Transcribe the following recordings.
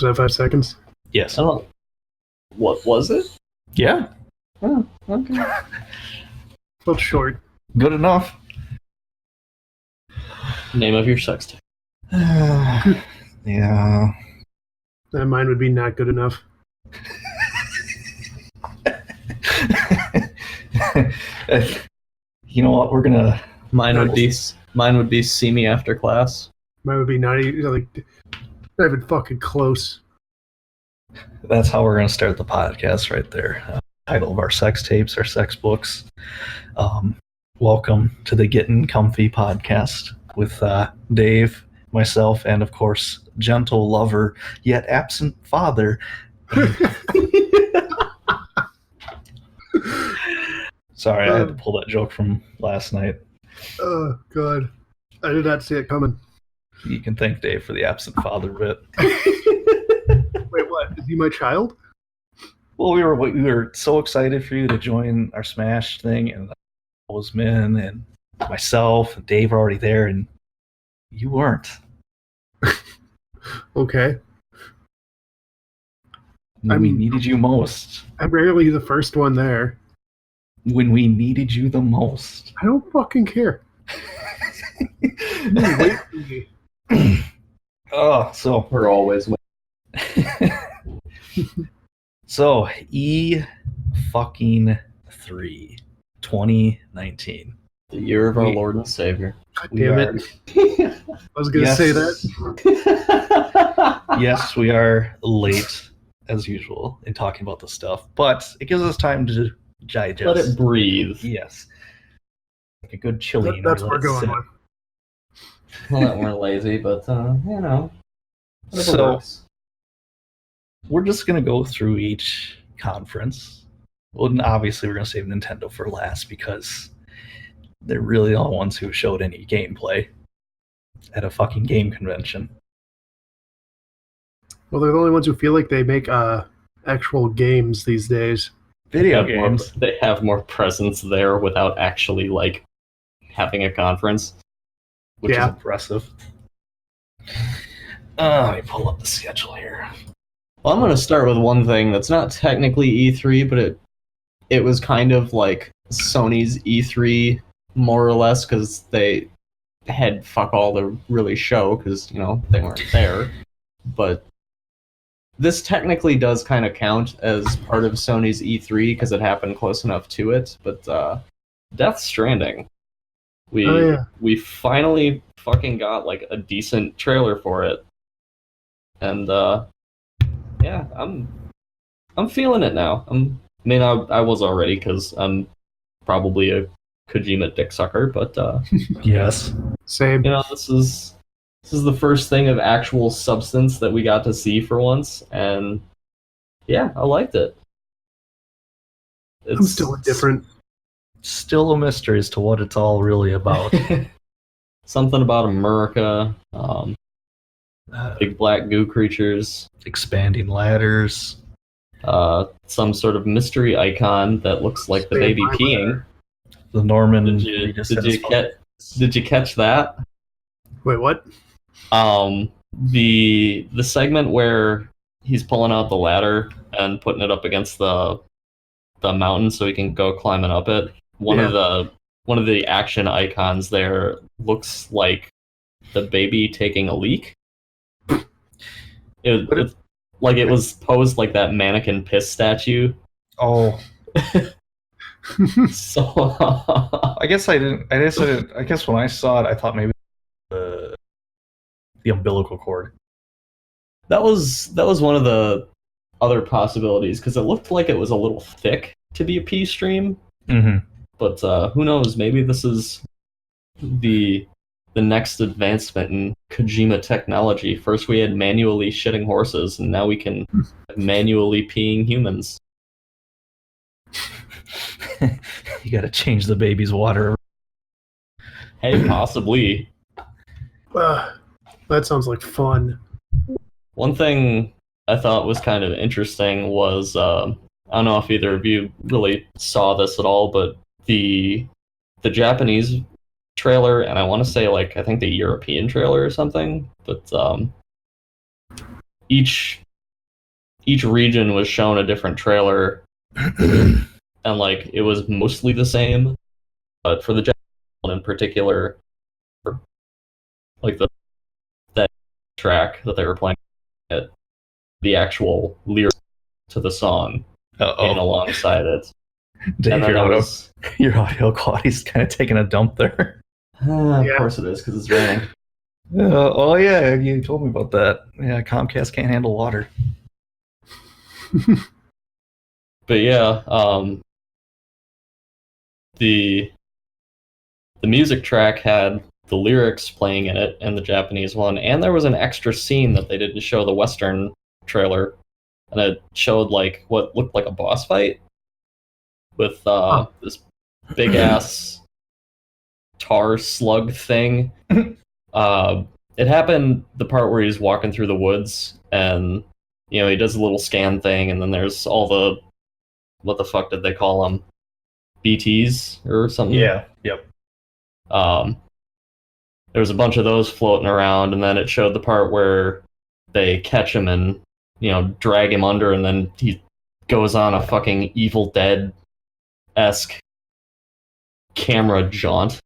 Was that 5 seconds? Yes. Oh, what was it? Yeah. Oh, okay. Felt short. Good enough. Name of your sex tape. Yeah. That mine would be not good enough. You know what? We're gonna. Mine would be see me after class. Mine would be not even fucking close. That's how we're gonna start the podcast right there. Title of our sex tapes, our sex books. Welcome to the Getting Comfy podcast with Dave, myself, and of course, gentle lover yet absent father. Sorry, I had to pull that joke from last night. Oh, God. I did not see it coming. You can thank Dave for the absent father bit. Wait, what? Is he my child? Well, we were so excited for you to join our Smash thing, and Min and myself and Dave were already there, and you weren't. Okay. When we needed you most. I'm rarely the first one there. When we needed you the most. I don't fucking care. Wait for me. Oh, so We're always so fucking 3 2019. the year of our Lord and Savior. God damn it. I was going to say that. Yes, we are late as usual in talking about this stuff, but it gives us time to digest. Let it breathe. Yes. Like a good chili. That's what we're going with. Well, that we're lazy, but whatever So works. we're just gonna go through each conference. Well, and obviously we're gonna save Nintendo for last because they're really the only ones who showed any gameplay at a fucking game convention. Well, they're the only ones who feel like they make actual games these days. Video games. They have more presence there without actually having a conference. Which is impressive. Let me pull up the schedule here. Well, I'm going to start with one thing that's not technically E3, but it was kind of like Sony's E3, more or less, because they had fuck all to really show, because, they weren't there. But this technically does kind of count as part of Sony's E3, because it happened close enough to it, but Death Stranding. We finally fucking got a decent trailer for it, and yeah, I'm feeling it now. I was already because I'm probably a Kojima dick sucker, but yes, same. This is the first thing of actual substance that we got to see for once, and yeah, I liked it. I'm still indifferent. Still a mystery as to what it's all really about. Something about America, big black goo creatures, expanding ladders, some sort of mystery icon that looks like the baby peeing. The Norman. Did you catch that? Wait, what? The segment where he's pulling out the ladder and putting it up against the mountain so he can go climbing up it. One of the action icons there looks like the baby taking a leak. It was posed like that mannequin piss statue. Oh. So I guess when I saw it, I thought maybe the umbilical cord. That was one of the other possibilities because it looked like it was a little thick to be a pee stream. Mm-hmm. But who knows? Maybe this is the next advancement in Kojima technology. First we had manually shitting horses, and now we can manually peeing humans. You gotta change the baby's water. Hey, possibly. That sounds like fun. One thing I thought was kind of interesting was, I don't know if either of you really saw this at all, but the Japanese trailer, and I want to say I think the European trailer or something, but each each region was shown a different trailer, and like it was mostly the same, but for the Japanese one in particular, like that track that they were playing, the actual lyrics to the song in alongside it. Dave, your audio quality's kind of taking a dump there. Of course it is, because it's raining. Oh yeah, you told me about that. Yeah, Comcast can't handle water. But yeah, the music track had the lyrics playing in it and the Japanese one, and there was an extra scene that they didn't show the Western trailer, and it showed like what looked like a boss fight with this big ass tar slug thing. It happened the part where he's walking through the woods, and he does a little scan thing, and then there's all the, what the fuck did they call them, BTs or something? Yeah. Yep. There was a bunch of those floating around, and then it showed the part where they catch him and drag him under, and then he goes on a fucking Evil Dead-esque camera jaunt.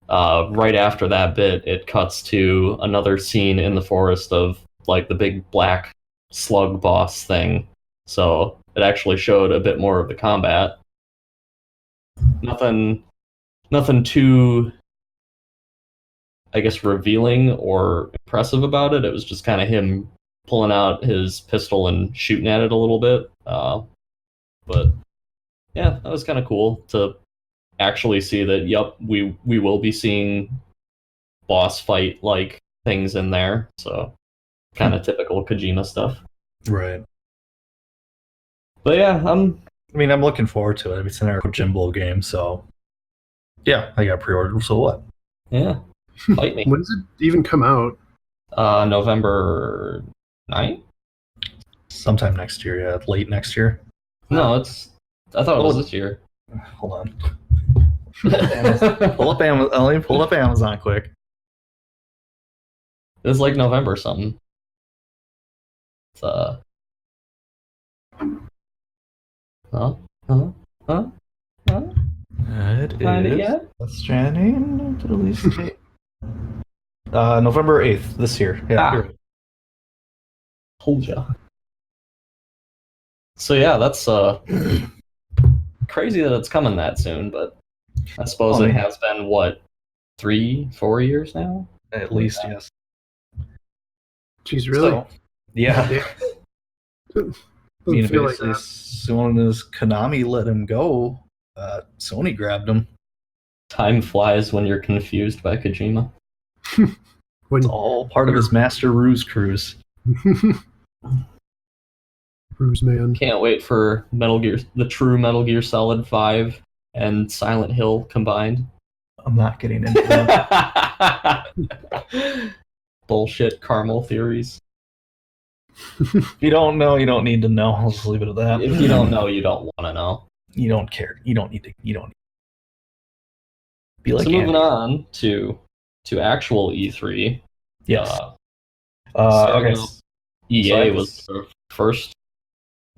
Right after that bit, it cuts to another scene in the forest of like the big black slug boss thing. So it actually showed a bit more of the combat. Nothing too, I guess, revealing or impressive about it. It was just kind of him pulling out his pistol and shooting at it a little bit. But yeah, that was kind of cool to actually see that, yep, we will be seeing boss fight like things in there. So kind of typical Kojima stuff. Right. But yeah, I'm looking forward to it. It's an Jimbo game, so yeah, I got pre-ordered. So what? Yeah, fight me. When does it even come out? November 9th? Sometime next year, yeah. Late next year. No, I thought it was this year. Hold on. Pull up Amazon. Let me pull up Amazon quick. It was like November something. It's It is Death Stranding release date. November 8th this year. Yeah. Told ya. So yeah, that's crazy that it's coming that soon, but I suppose it has been, what, 3-4 years now? At least, yes. Jeez, really? So, yeah. Like as soon as Konami let him go, Sony grabbed him. Time flies when you're confused by Kojima. It's all part of his Master Ruse cruise. Ruse man. Can't wait for the true Metal Gear Solid 5 and Silent Hill combined. I'm not getting into that. Bullshit caramel theories. If you don't know, you don't need to know. I'll just leave it at that. If you don't know, you don't want to know. You don't care. You don't need to. You don't. Be like. So moving on to actual E3. Yes. Okay. EA was the first.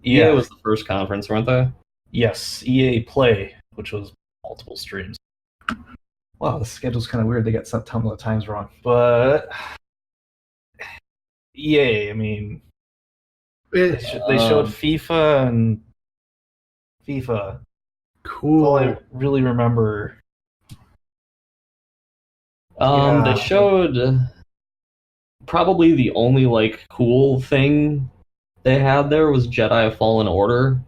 EA was the first conference, weren't they? Yes. EA Play, which was multiple streams. Wow, the schedule's kind of weird. They got some of the times wrong, but EA. I mean, they showed FIFA and FIFA. Cool. All I really remember. They showed probably the only like cool thing they had there was Jedi Fallen Order.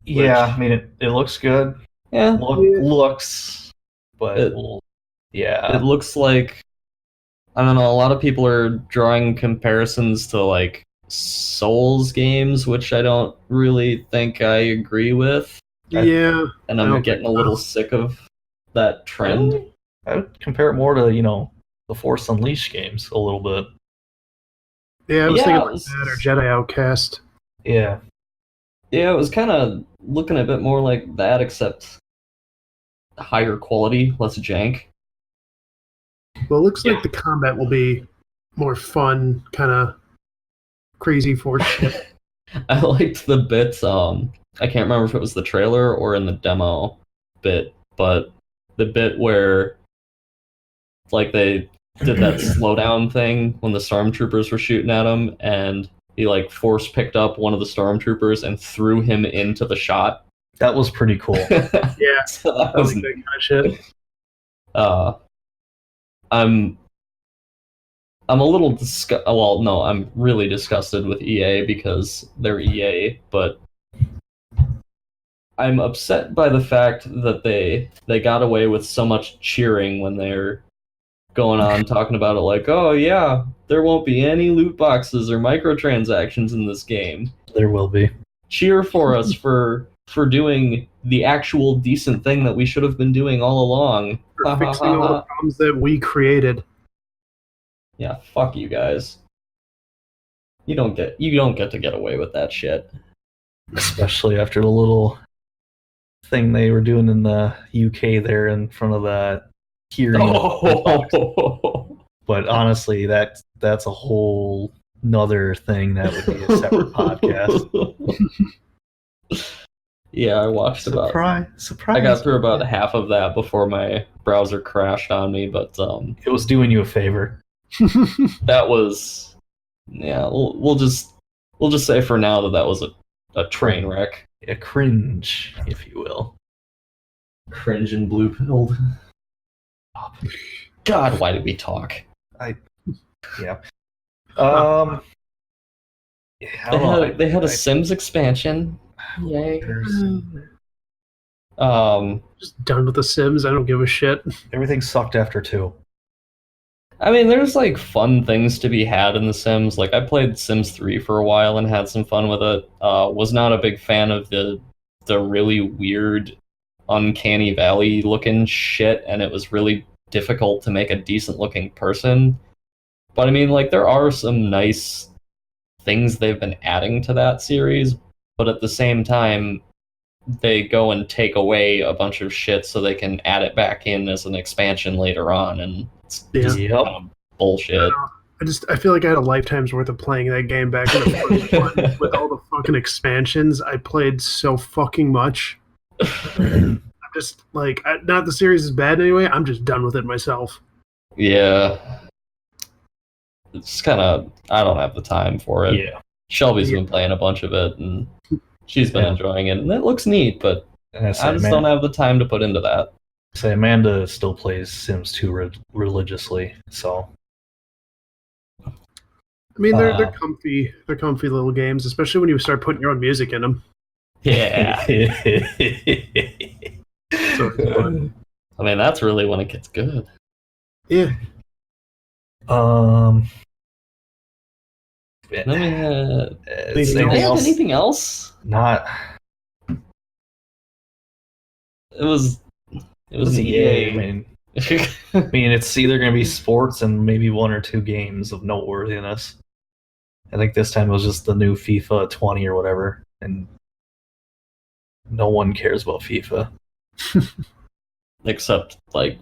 Yeah, I mean it looks good. Yeah, looks, but it looks like, I don't know. A lot of people are drawing comparisons to like Souls games, which I don't really think I agree with. Yeah, and I'm getting a little sick of that trend. I would compare it more to the Force Unleashed games a little bit. Yeah, I was thinking like that or Jedi Outcast. Yeah. Yeah, it was kind of looking a bit more like that, except higher quality, less jank. Well, it looks like the combat will be more fun, kind of crazy Force shit. I liked the bit. I can't remember if it was the trailer or in the demo bit, but the bit where like they did that slowdown thing when the stormtroopers were shooting at him, and he like force picked up one of the stormtroopers and threw him into the shot. That was pretty cool. Yeah, So that I was, like that kind of shit. I'm a little well, no, I'm really disgusted with EA because they're EA, but I'm upset by the fact that they got away with so much cheering when they're going on talking about it like, oh yeah, there won't be any loot boxes or microtransactions in this game. There will be. Cheer for us for doing the actual decent thing that we should have been doing all along. For fixing all the problems that we created. Yeah, fuck you guys. You don't get to get away with that shit. Especially after the little thing they were doing in the UK there in front of the hearing. Oh. But honestly, that's a whole nother thing that would be a separate podcast. Yeah, I watched Surprise! I got through about half of that before my browser crashed on me, but it was doing you a favor. That was, yeah. We'll just say for now that was a train wreck, a cringe, if you will. Cringe and blue pilled. God, why did we talk? Yeah. They had a Sims expansion. Yay. Just done with the Sims. I don't give a shit. Everything sucked after 2. I mean, there's like fun things to be had in The Sims. Like I played Sims 3 for a while and had some fun with it. Was not a big fan of the really weird, uncanny valley looking shit, and it was really difficult to make a decent looking person. But I mean, like there are some nice things they've been adding to that series, but at the same time, they go and take away a bunch of shit so they can add it back in as an expansion later on, and it's just kind of bullshit. I feel like I had a lifetime's worth of playing that game back in the first one with all the fucking expansions. I played so fucking much. I'm just like, not the series is bad anyway. I'm just done with it myself. Yeah. It's kind of, I don't have the time for it. Yeah. Shelby's been playing a bunch of it, and she's been enjoying it, and it looks neat, but I just don't have the time to put into that. Say Amanda still plays Sims 2 religiously, so. I mean, they're comfy. They're comfy little games, especially when you start putting your own music in them. Yeah. So it's fun. I mean, that's really when it gets good. Yeah. Anything else? Not. It was EA. I mean, it's either going to be sports and maybe 1 or 2 games of noteworthiness. I think this time it was just the new FIFA 20 or whatever, and no one cares about FIFA. Except, like,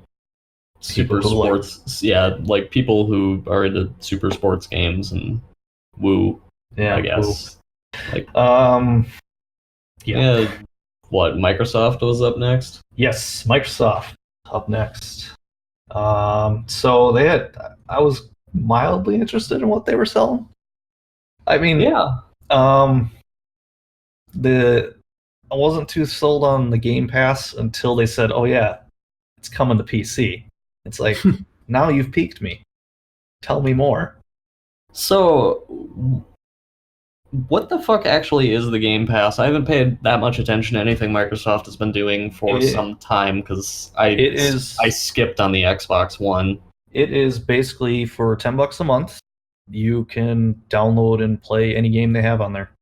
super sports. Yeah, like, people who are into super sports games and woo, I guess. Woo. Like, yeah. What, Microsoft was up next? Yes, Microsoft up next. So I was mildly interested in what they were selling. I mean, yeah. I wasn't too sold on the Game Pass until they said, "Oh yeah, it's coming to PC." It's like, now you've piqued me. Tell me more. So, what the fuck actually is the Game Pass? I haven't paid that much attention to anything Microsoft has been doing for some time because I skipped on the Xbox One. It is basically for $10 a month. You can download and play any game they have on there.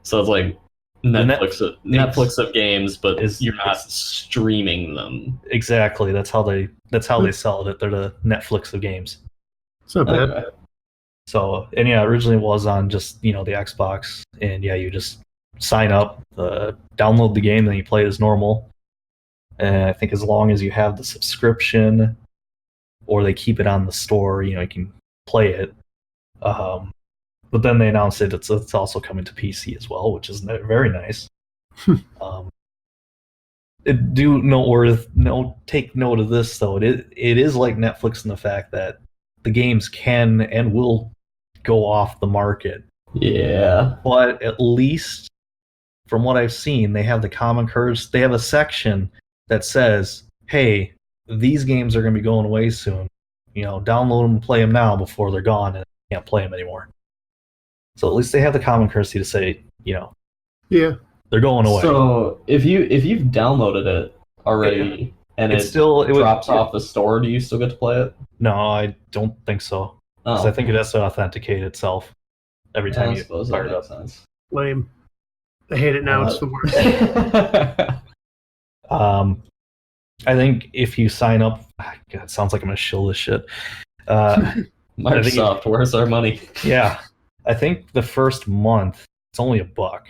So it's like Netflix of games, but you're not streaming them. Exactly. That's how they sell it. They're the Netflix of games. It's not bad. Okay. So, and yeah, originally it was on just, the Xbox, and yeah, you just sign up, download the game, then you play it as normal. And I think as long as you have the subscription, or they keep it on the store, you can play it. But But then they announced it's also coming to PC as well, which is very nice. Take note of this though. It is like Netflix in the fact that the games can and will go off the market. Yeah. But at least from what I've seen, they have the common curves. They have a section that says, "Hey, these games are going to be going away soon. Download them and play them now before they're gone and you can't play them anymore." So at least they have the common courtesy to say, yeah, they're going away. So if you've downloaded it already and it drops off the store, do you still get to play it? No, I don't think so. Because I think it has to authenticate itself every time you fire it up. Sense. Lame. I hate it now. It's the worst. I think if you sign up, God, it sounds like I'm gonna shill this shit. Microsoft, where's our money? Yeah, I think the first month it's only $1.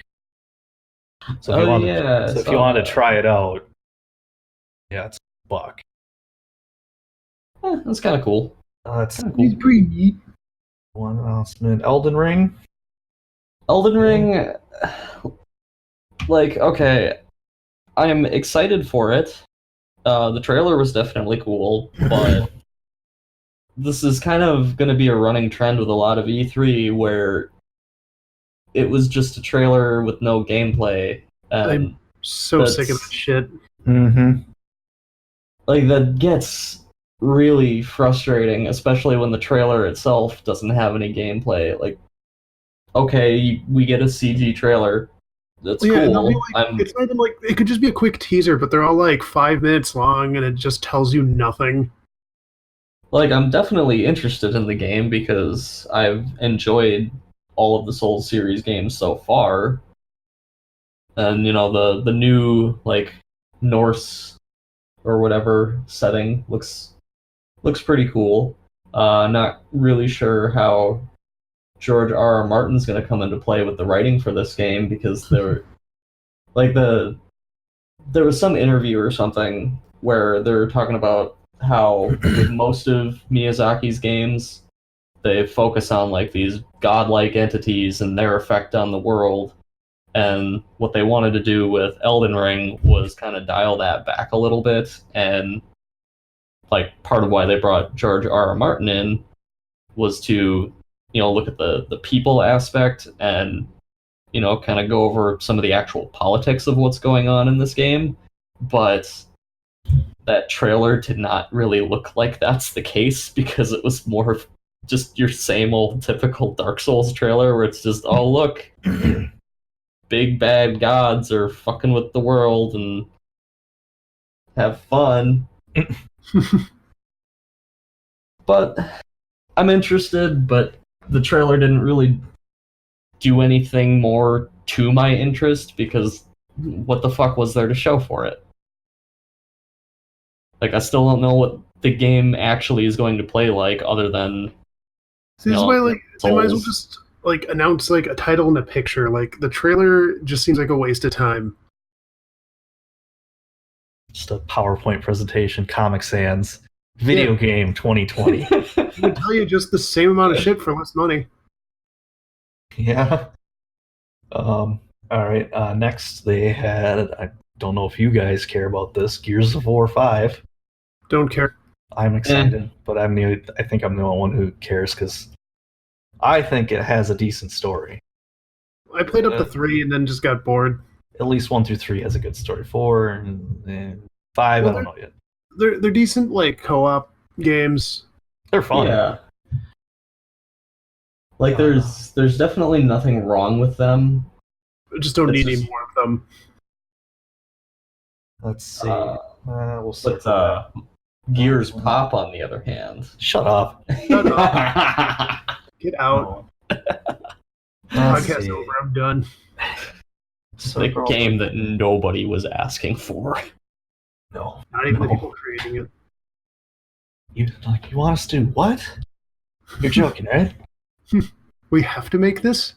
So if you want to try it out, it's $1. That's kind of cool. That's He's pretty neat. One announcement: Elden Ring. Elden Ring, okay, I'm excited for it. The trailer was definitely cool, but this is kind of going to be a running trend with a lot of E3 where it was just a trailer with no gameplay. I'm so sick of that shit. Mm-hmm. That gets really frustrating, especially when the trailer itself doesn't have any gameplay. Okay, we get a CG trailer. That's cool. It's not even it could just be a quick teaser, but they're all 5 minutes long, and it just tells you nothing. I'm definitely interested in the game because I've enjoyed all of the Souls series games so far, and the new Norse or whatever setting looks pretty cool. Not really sure how George R.R. Martin's going to come into play with the writing for this game, because there was some interview or something where they're talking about how with most of Miyazaki's games, they focus on these godlike entities and their effect on the world, and what they wanted to do with Elden Ring was kind of dial that back a little bit, and part of why they brought George R.R. Martin in was to look at the people aspect and kind of go over some of the actual politics of what's going on in this game. But that trailer did not really look like that's the case, because it was more of just your same old typical Dark Souls trailer where it's just, oh look, big bad gods are fucking with the world and have fun. But I'm interested, but the trailer didn't really do anything more to my interest, because what the fuck was there to show for it? I still don't know what the game actually is going to play like, other than See, this is why they might as well just announce a title and a picture. The trailer just seems like a waste of time. Just a PowerPoint presentation, Comic Sans, video game 2020. I can tell you just the same amount of shit for less money. Yeah. All right. Next, they had, I don't know if you guys care about this, Gears of War 5. Don't care. I'm excited, but I think I'm the only one who cares, because I think it has a decent story. I played up to 3 and then just got bored. At least 1 through 3 has a good story. 4 and 5, I don't know yet. They're decent co-op games. They're fun. Yeah. There's definitely nothing wrong with them. I just don't need any more of them. Let's see. We'll see. But Gears Pop, on the other hand. Shut up. Shut up. Get out. Podcast over. I'm done. The game that nobody was asking for. No. Not even the people creating it. You want us to do what? You're joking, right? We have to make this?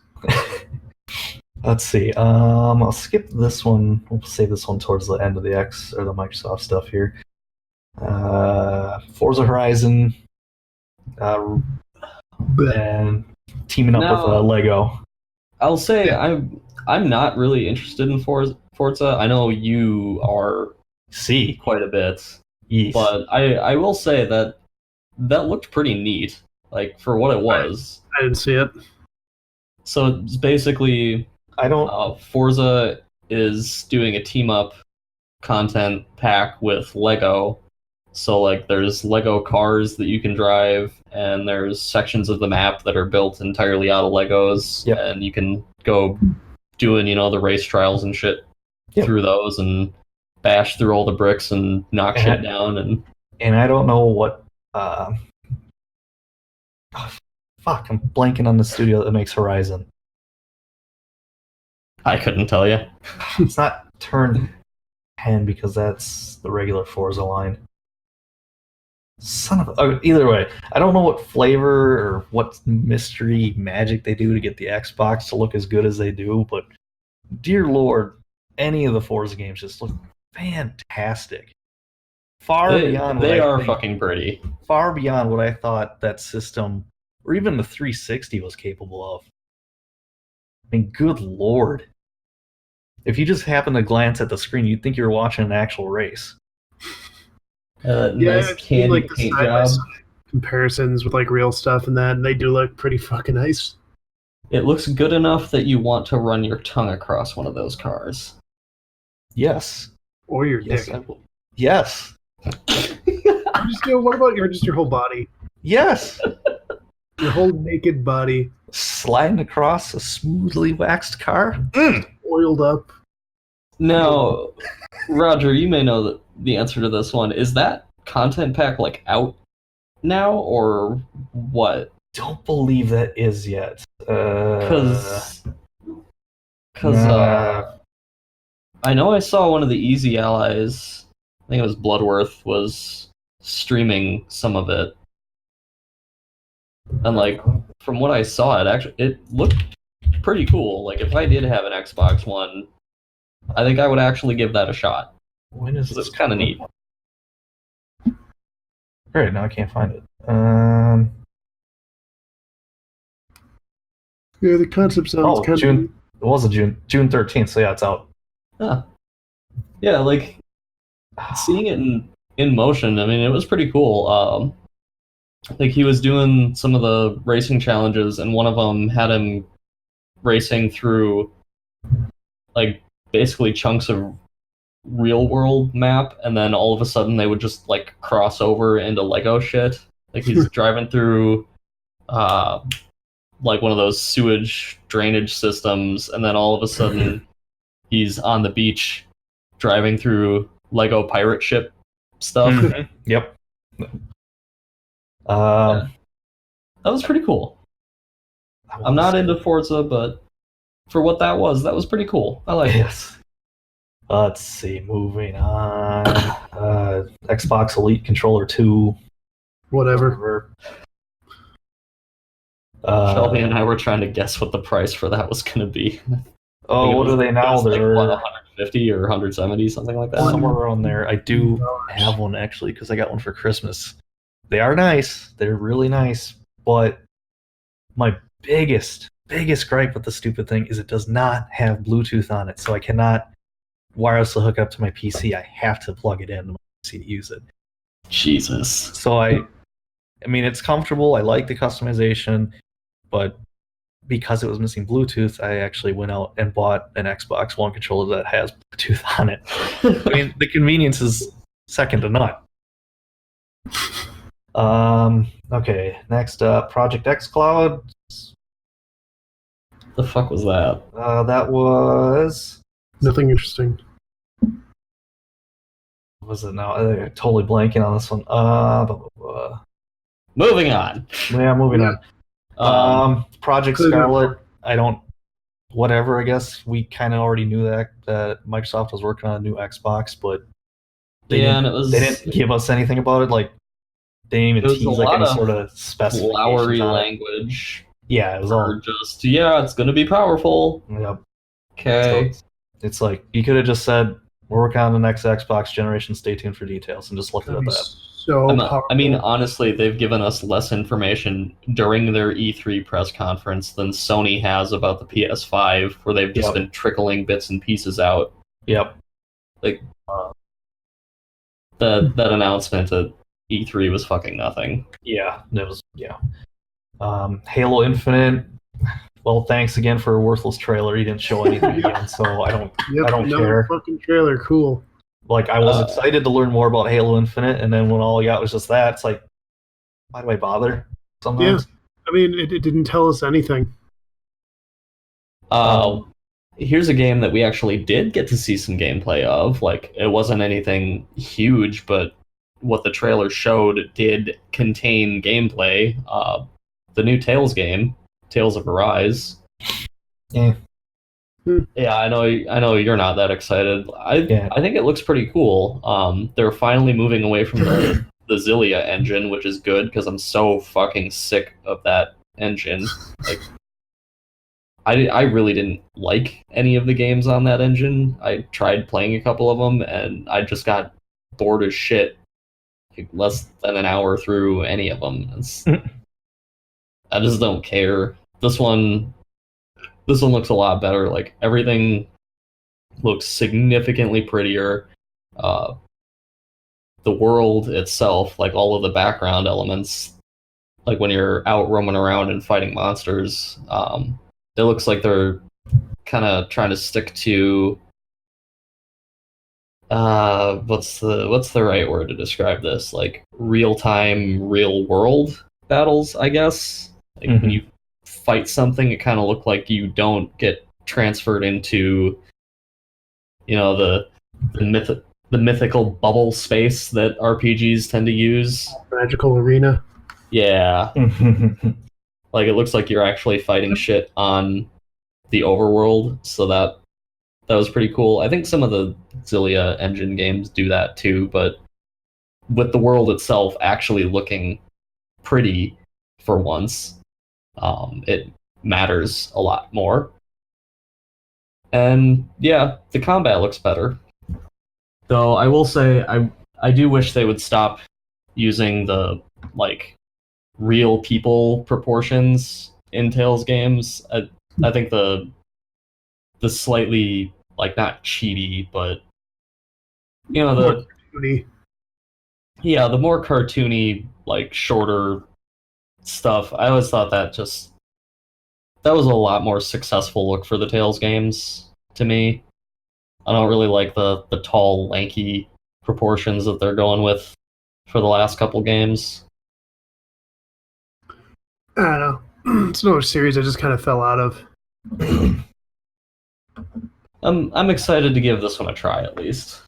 Let's see. I'll skip this one. We'll save this one towards the end of the Microsoft stuff here. Forza Horizon, and teaming up with No. Lego. I'll say I'm not really interested in Forza. I know you are See, quite a bit, yes. but I will say that looked pretty neat, like for what it was. I didn't see it. So it's basically, I don't. Forza is doing a team up content pack with Lego. So like there's Lego cars that you can drive, and there's sections of the map that are built entirely out of Legos, Yep. and you can go doing, the race trials and shit Yep. through those and bash through all the bricks and knock shit down. And I don't know what. Fuck, I'm blanking on the studio that makes Horizon. I couldn't tell you. It's not Turn 10 because that's the regular Forza line. Son of a... Either way, I don't know what flavor or what mystery magic they do to get the Xbox to look as good as they do, but dear Lord, any of the Forza games just look fantastic. Beyond they are fucking pretty. Far beyond what I thought that system, or even the 360, was capable of. I mean, good Lord. If you just happen to glance at the screen, you'd think you were watching an actual race. Nice candy paint job. Comparisons with like real stuff and that, and they do look pretty fucking nice. It looks good enough that you want to run your tongue across one of those cars. Yes. Or your Yes. dick. Yes. What about your whole body? Yes. Your whole naked body. Sliding across a smoothly waxed car. Oiled up. Now, Roger, you may know the answer to this one. Is that content pack like out now or what? Don't believe that is yet. Because Nah. I know I saw one of the Easy Allies, I think it was Bloodworth, was streaming some of it. And like, from what I saw, it looked pretty cool. Like, if I did have an Xbox One, I think I would actually give that a shot. When is It's kind of neat. Great, now I can't find it. Yeah, the concept sounds kind June. It was June 13th, so yeah, it's out. Huh. Yeah, like seeing it in motion. I mean, it was pretty cool. Like he was doing some of the racing challenges, and one of them had him racing through like basically chunks of real world map, and then all of a sudden they would just like cross over into Lego shit. Like he's driving through like one of those sewage drainage systems, and then all of a sudden he's on the beach driving through Lego pirate ship stuff. Yep. Yeah. That was pretty cool. I'm not into Forza, but for what that was pretty cool. I like it. Let's see, moving on. Xbox Elite Controller 2. Whatever. Shelby and I were trying to guess what the price for that was going to be. Oh, what are they now? They're like, 150 or 170, something like that. Somewhere around there. I do have one actually because I got one for Christmas. They are nice. They're really nice. But my biggest gripe with the stupid thing is it does not have Bluetooth on it, so I cannot wirelessly hook up to my PC. I have to plug it into my PC to use it. Jesus. So I mean, it's comfortable. I like the customization, but because it was missing Bluetooth, I actually went out and bought an Xbox One controller that has Bluetooth on it. I mean, the convenience is second to none. Okay, next up, Project xCloud. The fuck was that? That was... Nothing interesting. What was it now? I'm totally blanking on this one. Moving on. Yeah, moving on. Project Scarlet, whatever, I guess. We kind of already knew that Microsoft was working on a new Xbox, but they didn't give us anything about it. Like, they didn't even tease like any sort of specifications. Flowery language. Yeah, it was all just, it's going to be powerful. Yep. Okay. So it's like, you could have just said, we're working on the next Xbox generation, stay tuned for details, and just left it at that. so powerful. I mean, honestly, they've given us less information during their E3 press conference than Sony has about the PS5, where they've just been trickling bits and pieces out. Yep. Like, that announcement at E3 was fucking nothing. Yeah, Halo Infinite. Well, thanks again for a worthless trailer. You didn't show anything again, so I don't care. Fucking trailer, cool. Like, I was excited to learn more about Halo Infinite, and then when all we got was just that, it's like, why do I bother? Sometimes. Yeah, I mean, it didn't tell us anything. Here's a game that we actually did get to see some gameplay of. Like, it wasn't anything huge, but what the trailer showed did contain gameplay. The new Tales game, Tales of Arise. Yeah. Yeah, I know you're not that excited. I think it looks pretty cool. They're finally moving away from the Xillia engine, which is good because I'm so fucking sick of that engine. Like, I really didn't like any of the games on that engine. I tried playing a couple of them, and I just got bored as shit. Like, less than an hour through any of them. I just don't care. This one looks a lot better. Like, everything looks significantly prettier. The world itself, like all of the background elements, like when you're out roaming around and fighting monsters, it looks like they're kind of trying to stick to what's the right word to describe this? Like real-time, real-world battles, I guess. Like when you fight something, it kind of looked like you don't get transferred into, the mythical bubble space that RPGs tend to use. Magical arena. Yeah. Like, it looks like you're actually fighting shit on the overworld, so that was pretty cool. I think some of the Xillia engine games do that too, but with the world itself actually looking pretty for once, it matters a lot more. And yeah, the combat looks better. Though I will say, I do wish they would stop using the, like, real people proportions in Tales games. I think the slightly, like, not cheaty, but the more cartoony, like, shorter stuff. I always thought that was a lot more successful look for the Tales games to me. I don't really like the tall, lanky proportions that they're going with for the last couple games. I don't know. It's another series I just kind of fell out of. I'm excited to give this one a try, at least.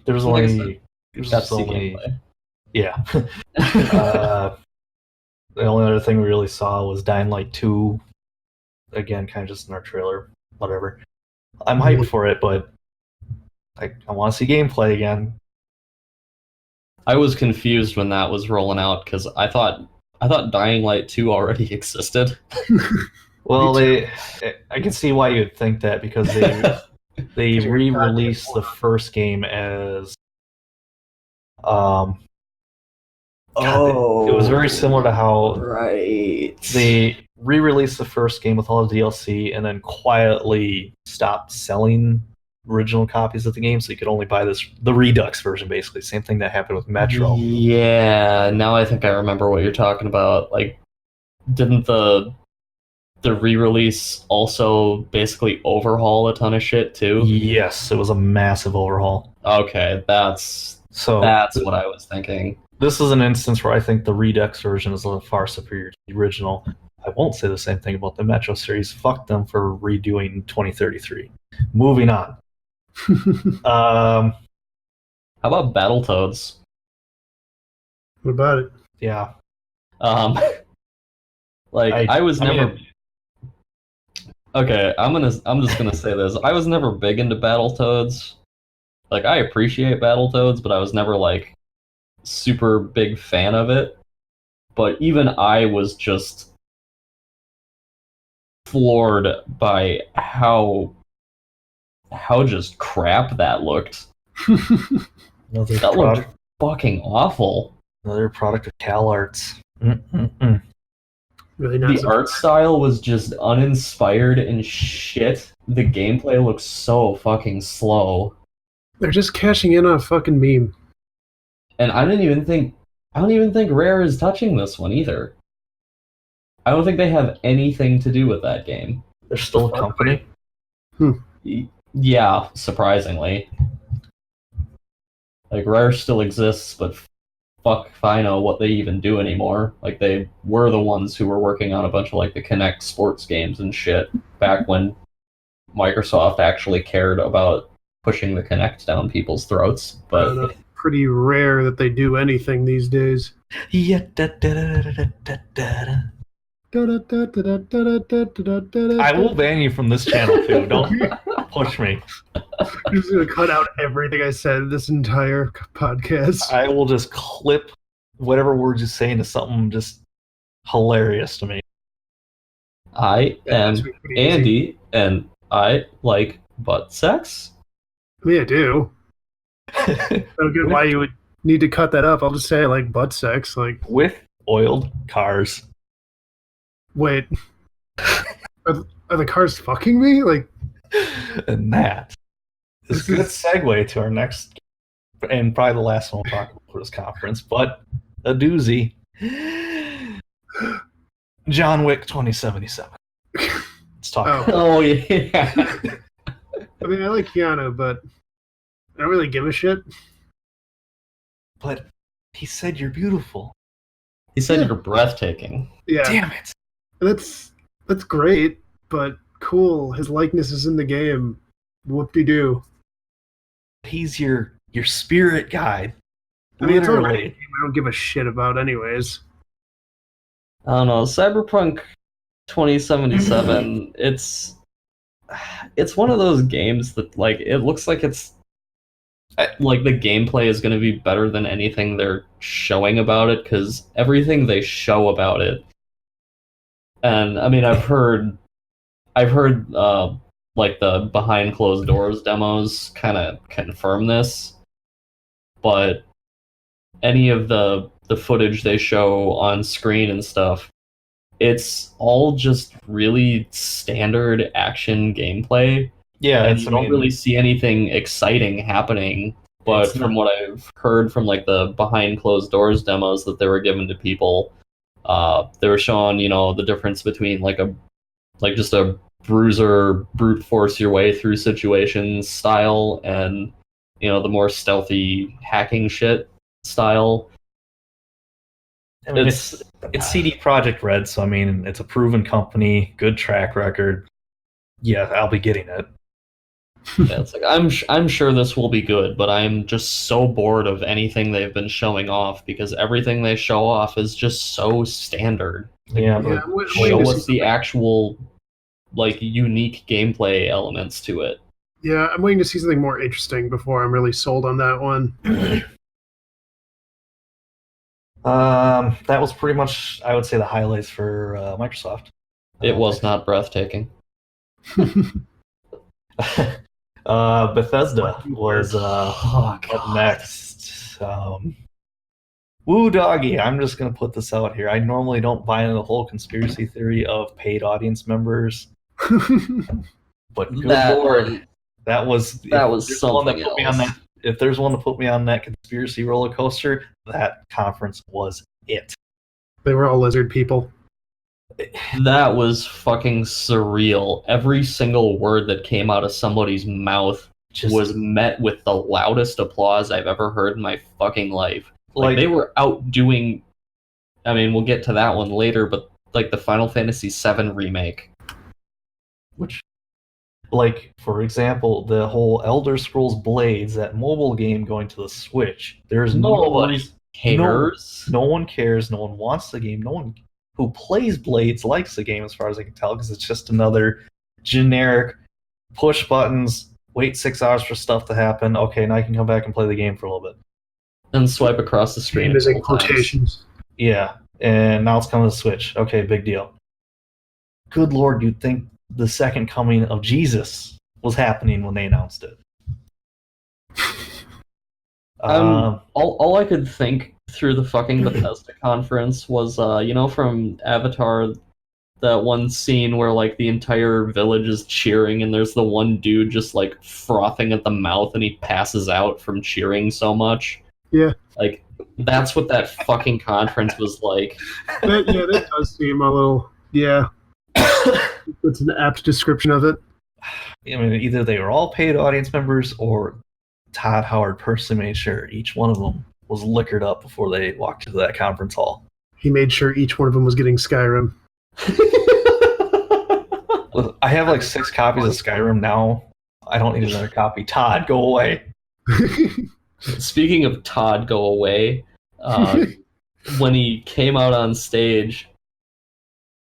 There's only gameplay. Yeah. The only other thing we really saw was Dying Light 2. Again, kind of just in our trailer. Whatever. I'm hyped for it, but I want to see gameplay again. I was confused when that was rolling out because I thought Dying Light 2 already existed. Well, I can see why you'd think that, because they re-released the first game as it was very similar to how they re-released the first game with all the DLC and then quietly stopped selling original copies of the game, so you could only buy the Redux version, basically. Same thing that happened with Metro. Yeah, now I think I remember what you're talking about. Like, didn't the re-release also basically overhaul a ton of shit too? Yes, it was a massive overhaul. Okay, that's what I was thinking. This is an instance where I think the Redux version is a far superior to the original. I won't say the same thing about the Metro series. Fuck them for redoing 2033. Moving on. How about Battletoads? What about it? Yeah. Okay, I'm just gonna say this. I was never big into Battletoads. Like, I appreciate Battletoads, but I was never like super big fan of it. But even I was just floored by how just crap that looked. Another That product, looked fucking awful. another product of CalArts. Mm-mm-mm. Really not The surprised. art style was just uninspired and shit. The gameplay looks so fucking slow. They're just cashing in on a fucking meme. And I don't even think Rare is touching this one either. I don't think they have anything to do with that game. They're still a company. Yeah, surprisingly. Like, Rare still exists, but fuck if I know what they even do anymore. Like, they were the ones who were working on a bunch of, like, the Kinect sports games and shit back when Microsoft actually cared about pushing the Kinect down people's throats. But Pretty rare that they do anything these days. Yeah, da-da-da-da-da-da-da. I will ban you from this channel too. Don't push me. I'm just gonna cut out everything I said this entire podcast. I will just clip whatever words you say into something just hilarious to me. I am That's pretty easy. Andy, and I like butt sex. I mean, I do. I don't get why you would need to cut that up. I'll just say I like butt sex. Like, With oiled cars. wait, are the cars fucking me? Like, And that is a good segue to our next and probably the last one we'll talk about for this conference, but a doozy. John Wick 2077. Let's talk about it. Oh yeah. I mean, I like Keanu, but I don't really give a shit. But he said you're beautiful. He said you're breathtaking. Yeah, Damn it. that's great, but cool. His likeness is in the game. Whoop-de-doo. He's your spirit guide. I mean, it's already a Literally. game I don't give a shit about, anyways. I don't know. Cyberpunk 2077. It's one of those games that like it looks like it's like the gameplay is going to be better than anything they're showing about it because everything they show about it. And I mean, I've heard like the behind closed doors demos kind of confirm this, but any of the footage they show on screen and stuff, it's all just really standard action gameplay. Yeah, And you don't really see anything exciting happening. But It's from what I've heard from like the behind closed doors demos that they were given to people, they were showing, you know, the difference between like just a bruiser brute force your way through situations style and, you know, the more stealthy hacking shit style. I mean, it's CD Projekt Red, so I mean, it's a proven company, good track record. Yeah, I'll be getting it. Yeah, it's like I'm sure this will be good, but I'm just so bored of anything they've been showing off because everything they show off is just so standard. Yeah, Yeah, but I'm waiting Show to us see the actual like unique gameplay elements to it. Yeah, I'm waiting to see something more interesting before I'm really sold on that one. that was pretty much, I would say, the highlights for Microsoft. It was not breathtaking. Bethesda was up next. Woo doggy, I'm just going to put this out here. I normally don't buy into the whole conspiracy theory of paid audience members, but good lord, that was something else. If there's one to put me on that conspiracy roller coaster, that conference was it. They were all lizard people. That was fucking surreal. Every single word that came out of somebody's mouth was met with the loudest applause I've ever heard in my fucking life. Like they were outdoing. I mean, we'll get to that one later, but like the Final Fantasy VII remake, which, like for example, the whole Elder Scrolls Blades, that mobile game going to the Switch. There's nobody cares. No one cares. No one wants the game. No one who plays Blades likes the game, as far as I can tell, because it's just another generic push buttons, wait 6 hours for stuff to happen. Okay, now you can come back and play the game for a little bit. And swipe across the screen. Using quotations. Yeah, and now it's coming to the Switch. Okay, big deal. Good lord, you'd think the second coming of Jesus was happening when they announced it. All I could think through the fucking Bethesda conference was, from Avatar, that one scene where like the entire village is cheering and there's the one dude just like frothing at the mouth and he passes out from cheering so much. Yeah. Like that's what that fucking conference was like. That does seem a little, yeah. It's an apt description of it. I mean, either they were all paid audience members or Todd Howard personally made sure each one of them was liquored up before they walked into that conference hall. He made sure each one of them was getting Skyrim. I have like 6 copies of Skyrim now. I don't need another copy. Todd, go away. Speaking of Todd, go away. When he came out on stage,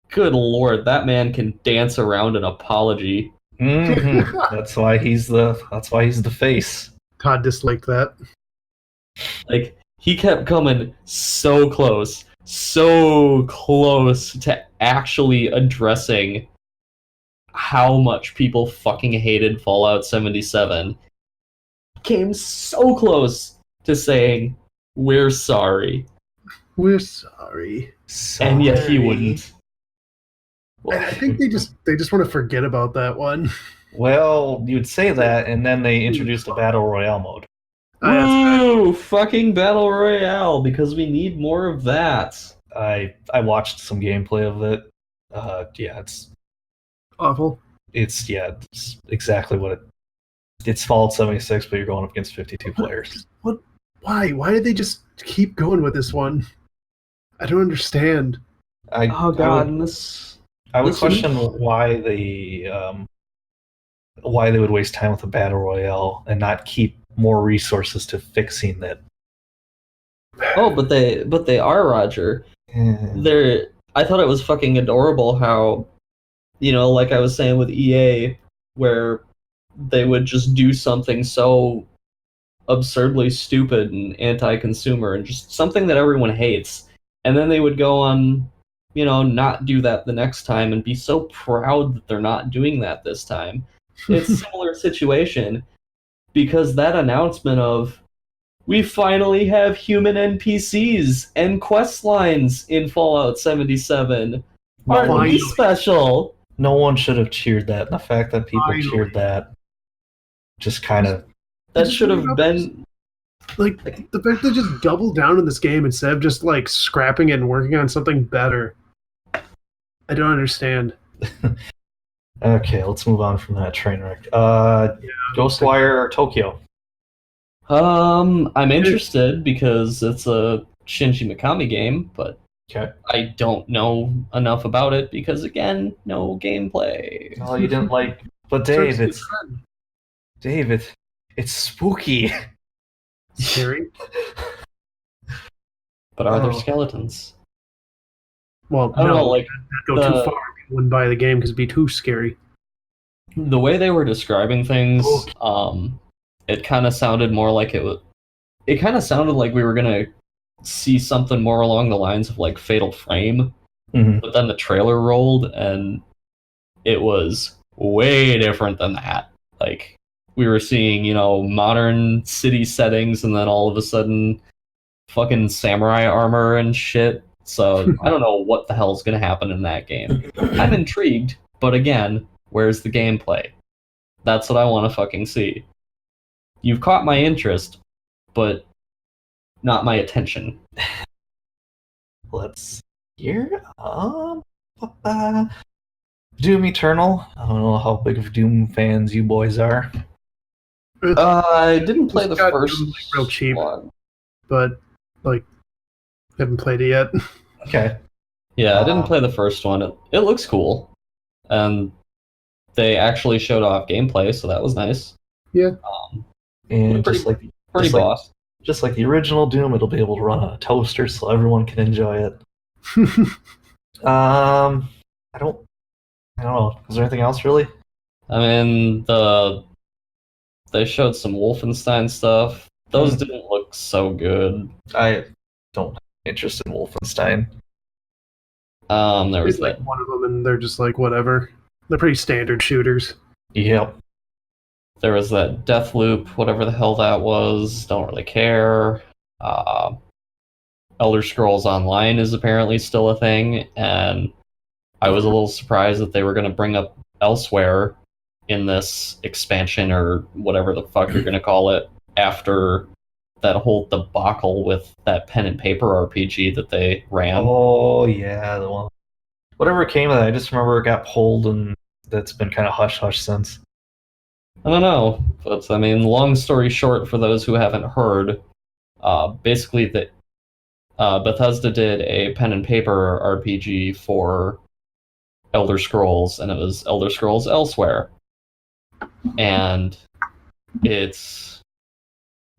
good lord, that man can dance around an apology. Mm-hmm. That's why he's the face. Todd disliked that. Like he kept coming so close to actually addressing how much people fucking hated Fallout 77. Came so close to saying, "We're sorry." We're sorry. And yet he wouldn't. I think they just want to forget about that one. Well, you'd say that, and then they introduced a battle royale mode. Ooh, fucking battle royale, because we need more of that. I watched some gameplay of it. Yeah, it's awful. It's exactly what it's Fallout 76, but you're going up against 52 players. What? Why? Why did they just keep going with this one? I don't understand. I would question why they would waste time with a battle royale and not keep more resources to fixing that. Oh, but they are, Roger. Yeah. I thought it was fucking adorable how, like I was saying with EA, where they would just do something so absurdly stupid and anti-consumer and just something that everyone hates, and then they would go on, not do that the next time and be so proud that they're not doing that this time. It's a similar situation, because that announcement of, we finally have human NPCs and quest lines in Fallout 77. Aren't we special? No one should have cheered that. And the fact that people cheered that just kind of... That should have been... Like, the fact they just doubled down on this game instead of just, like, scrapping it and working on something better. I don't understand. Okay, let's move on from that train wreck. Ghostwire or Tokyo? I'm interested because it's a Shinji Mikami game, but okay. I don't know enough about it because, again, no gameplay. Oh, you didn't like... But Dave, it's spooky. Scary? But are there skeletons? Well, I don't know, like, go too far. People wouldn't buy the game because it'd be too scary. The way they were describing things, it kind of sounded more like it kind of sounded like we were gonna see something more along the lines of like Fatal Frame, but then the trailer rolled and it was way different than that. Like we were seeing, modern city settings, and then all of a sudden, fucking samurai armor and shit. So I don't know what the hell's gonna happen in that game. I'm intrigued, but again, where's the gameplay? That's what I want to fucking see. You've caught my interest, but not my attention. Let's hear Doom Eternal. I don't know how big of Doom fans you boys are. I didn't play the first Doom, like, real cheap one, but like haven't played it yet. Okay. Yeah, I didn't play the first one. It looks cool, and they actually showed off gameplay, so that was nice. Yeah. And pretty boss. Just like the original Doom, it'll be able to run on a toaster, so everyone can enjoy it. I don't know. Is there anything else really? I mean, they showed some Wolfenstein stuff. Those didn't look so good. I don't have interest in Wolfenstein. There was like one of them, and they're just like whatever. They're pretty standard shooters. Yep. there was that Deathloop, whatever the hell that was. Don't really care. Elder Scrolls Online is apparently still a thing, and I was a little surprised that they were going to bring up Elsewhere in this expansion or whatever the fuck you're going to call it after that whole debacle with that pen and paper RPG that they ran. Oh yeah, the one. Whatever came of that, I just remember it got pulled, and that's been kind of hush hush since. I don't know, but I mean, long story short, for those who haven't heard, basically Bethesda did a pen and paper RPG for Elder Scrolls, and it was Elder Scrolls Elsewhere. And it's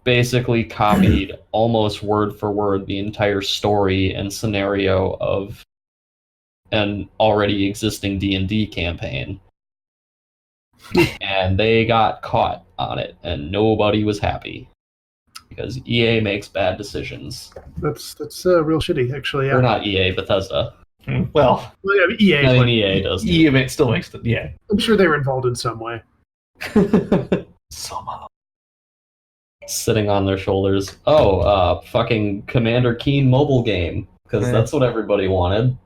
basically copied almost word for word the entire story and scenario of an already existing D&D campaign. And they got caught on it, and nobody was happy. Because EA makes bad decisions. That's real shitty, actually. Yeah. Or not EA, Bethesda. Well, yeah, EA. I mean, EA does. EA still makes the I'm sure they were involved in some way. somehow. Sitting on their shoulders. Oh, fucking Commander Keen mobile game. Because that's what everybody wanted.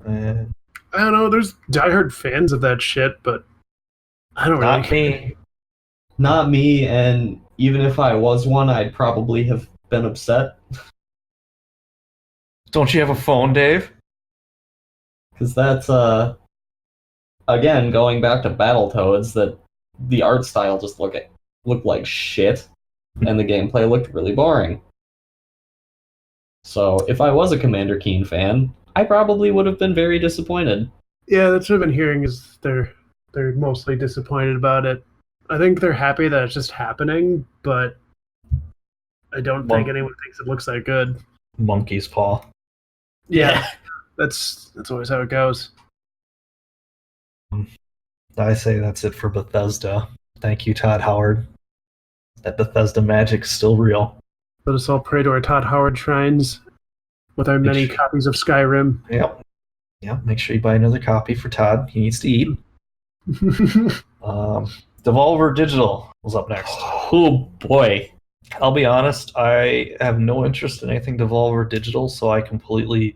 I don't know, there's diehard fans of that shit, but I don't really care. Not me, and even if I was one, I'd probably have been upset. Don't you have a phone, Dave? Because that's, again, going back to Battletoads, that the art style just looked like shit, and the gameplay looked really boring. So, if I was a Commander Keen fan, I probably would have been very disappointed. Yeah, that's what I've been hearing, is they're mostly disappointed about it. I think they're happy that it's just happening, but I don't think anyone thinks it looks that good. Monkey's paw. Yeah. That's always how it goes. I say that's it for Bethesda. Thank you, Todd Howard. That Bethesda magic's still real. Let us all pray to our Todd Howard shrines with our many copies of Skyrim. Yep. Make sure you buy another copy for Todd. He needs to eat. Devolver Digital was up next. Oh boy. I'll be honest, I have no interest in anything Devolver Digital, so I completely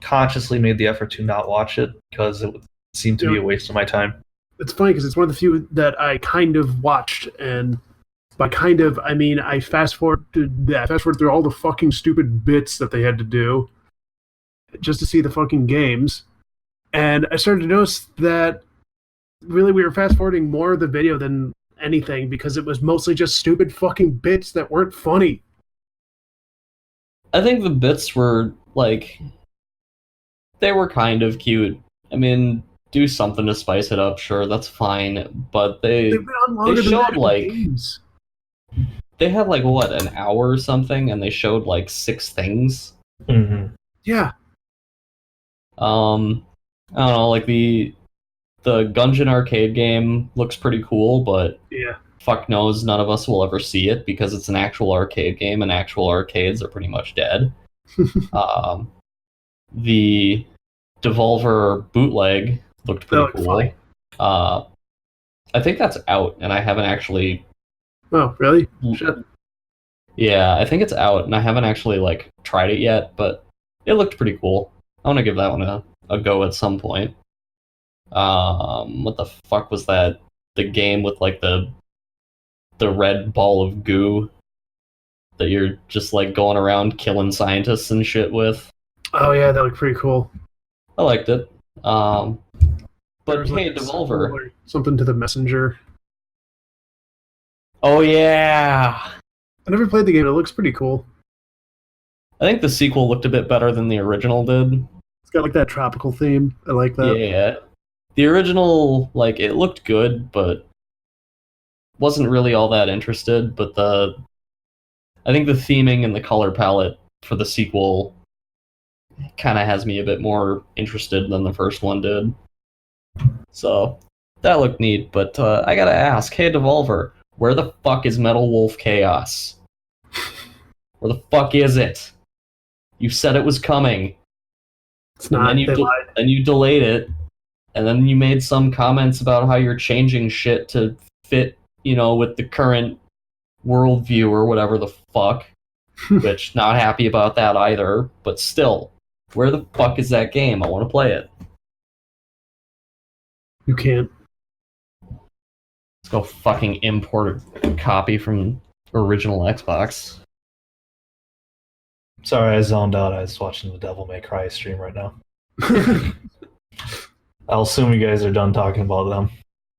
consciously made the effort to not watch it because it would seem to be a waste of my time. It's funny because it's one of the few that I kind of watched, and by kind of, I mean I fast forward through all the fucking stupid bits that they had to do just to see the fucking games, and I started to notice that really we were fast forwarding more of the video than anything because it was mostly just stupid fucking bits that weren't funny. I think the bits were, like, they were kind of cute. I mean, do something to spice it up, sure, that's fine, but they showed, like, games. They had, like, what, an hour or something, and they showed, like, 6 things? Mm-hmm. Yeah. I don't know, like, the Gungeon arcade game looks pretty cool, but yeah, fuck knows none of us will ever see it because it's an actual arcade game, and actual arcades are pretty much dead. The Devolver bootleg looked pretty cool. I think that's out, and I haven't actually... Oh, really? Shit. Yeah, I think it's out, and I haven't actually, like, tried it yet, but it looked pretty cool. I want to give that one a go at some point. What the fuck was that? The game with, like, the red ball of goo that you're just, like, going around killing scientists and shit with. Oh yeah, that looked pretty cool. I liked it. But hey, like Devolver. Something to the messenger. Oh yeah! I never played the game, it looks pretty cool. I think the sequel looked a bit better than the original did. It's got, like, that tropical theme. I like that. Yeah. The original, like, it looked good, but wasn't really all that interested, but I think the theming and the color palette for the sequel kind of has me a bit more interested than the first one did. So, that looked neat, but I gotta ask, hey Devolver, where the fuck is Metal Wolf Chaos? Where the fuck is it? You said it was coming. It's not, and then you delayed it. And then you made some comments about how you're changing shit to fit with the current worldview or whatever the fuck, which not happy about that either, but still, where the fuck is that game? I want to play it. You can't. Let's go fucking import a copy from original Xbox. Sorry, I zoned out. I was watching the Devil May Cry stream right now. I'll assume you guys are done talking about them.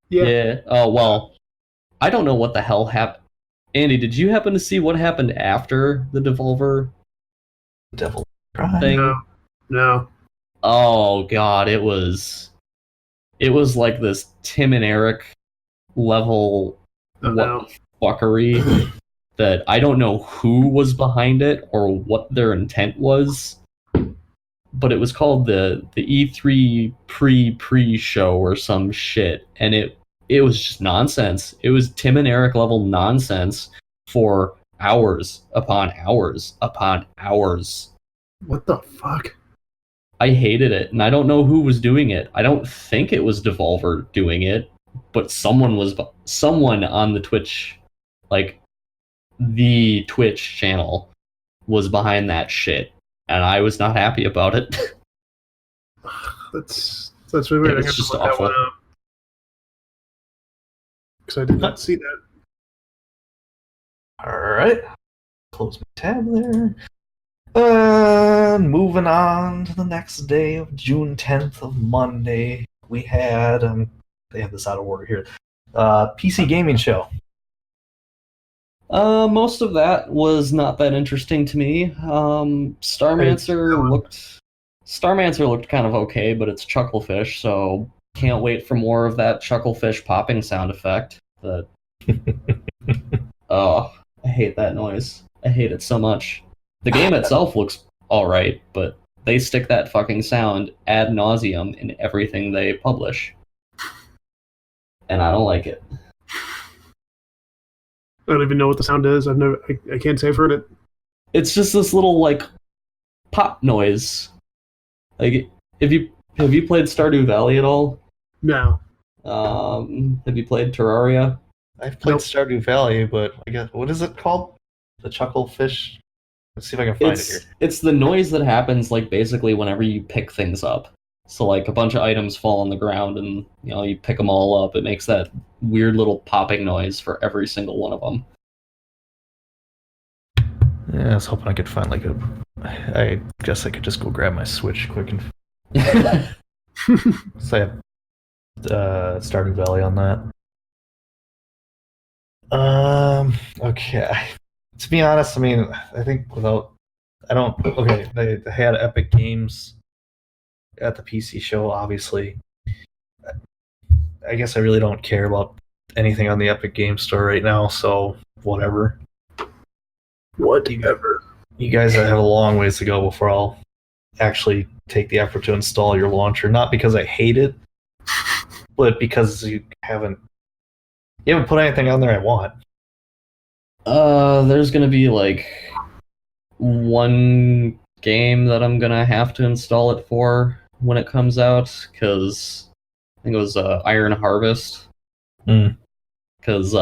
Yeah. Oh, well, I don't know what the hell happened. Andy, did you happen to see what happened after the Devolver Devil May Cry thing? No. Oh god, it was like this Tim and Eric level fuckery that I don't know who was behind it or what their intent was, but it was called the E3 pre show or some shit, and it was just nonsense. It was Tim and Eric level nonsense for hours upon hours upon hours. What the fuck? I hated it, and I don't know who was doing it. I don't think it was Devolver doing it, but someone on the Twitch, like the Twitch channel, was behind that shit, and I was not happy about it. That's really weird. It's just awful. Because I did not see that. Alright. Close my tab there. Moving on to the next day of June 10th of Monday, we had, they have this out of order here, PC Gaming Show. Most of that was not that interesting to me. Starmancer looked kind of okay, but it's Chucklefish, so can't wait for more of that Chucklefish popping sound effect. Oh, I hate that noise. I hate it so much. The game itself looks alright, but they stick that fucking sound ad nauseum in everything they publish. And I don't like it. I don't even know what the sound is. I can't say I've heard it. It's just this little like pop noise. Like, have you played Stardew Valley at all? No. Have you played Terraria? I've played Stardew Valley, but I guess, what is it called? The Chucklefish? Let's see if I can find it here. It's the noise that happens like basically whenever you pick things up. So like a bunch of items fall on the ground and you pick them all up. It makes that weird little popping noise for every single one of them. Yeah, I was hoping I could find I guess I could just go grab my Switch quick and so I have Stardew Valley on that. Okay. To be honest, I mean, I think they had Epic Games at the PC show, obviously. I guess I really don't care about anything on the Epic Games Store right now, so whatever. Whatever. You guys have a long ways to go before I'll actually take the effort to install your launcher. Not because I hate it, but because you haven't put anything on there I want. There's gonna be like one game that I'm gonna have to install it for when it comes out, because I think it was Iron Harvest. Because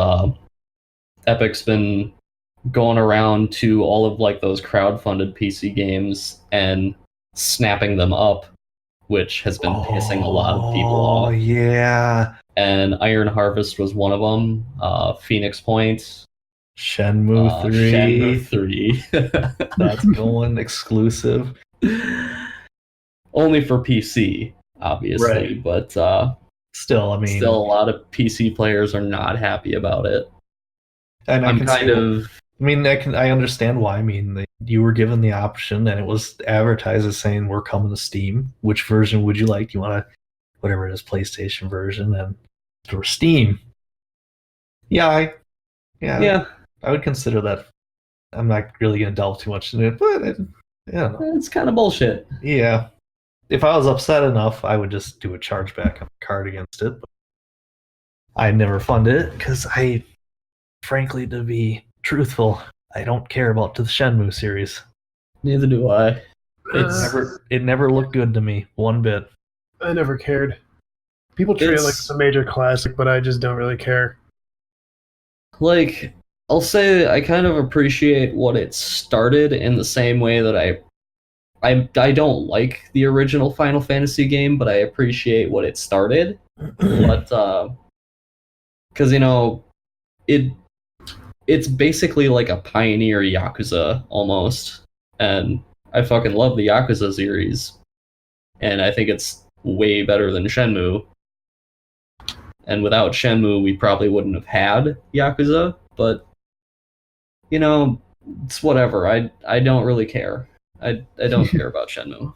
Epic's been going around to all of like those crowdfunded PC games and snapping them up, which has been pissing a lot of people off. Oh yeah. And Iron Harvest was one of them. Phoenix Point. Shenmue 3. Shenmue 3. That's going exclusive. Only for PC, obviously, right. But still, I mean, a lot of PC players are not happy about it. And I understand why. I mean, you were given the option, and it was advertised as saying we're coming to Steam. Which version would you like? Do you want whatever it is, PlayStation version, and or Steam? Yeah. I would consider that. I'm not really going to delve too much into it, but it's kind of bullshit. Yeah. If I was upset enough, I would just do a chargeback on the card against it. But I never funded it because frankly, to be truthful, I don't care about the Shenmue series. Neither do I. It never looked good to me, one bit. I never cared. People treat it like it's a major classic, but I just don't really care. Like, I'll say I kind of appreciate what it started in the same way that I don't like the original Final Fantasy game, but I appreciate what it started. But because it's basically like a pioneer Yakuza almost, and I fucking love the Yakuza series, and I think it's way better than Shenmue. And without Shenmue, we probably wouldn't have had Yakuza, but it's whatever. I don't really care. I don't care about Shenmue.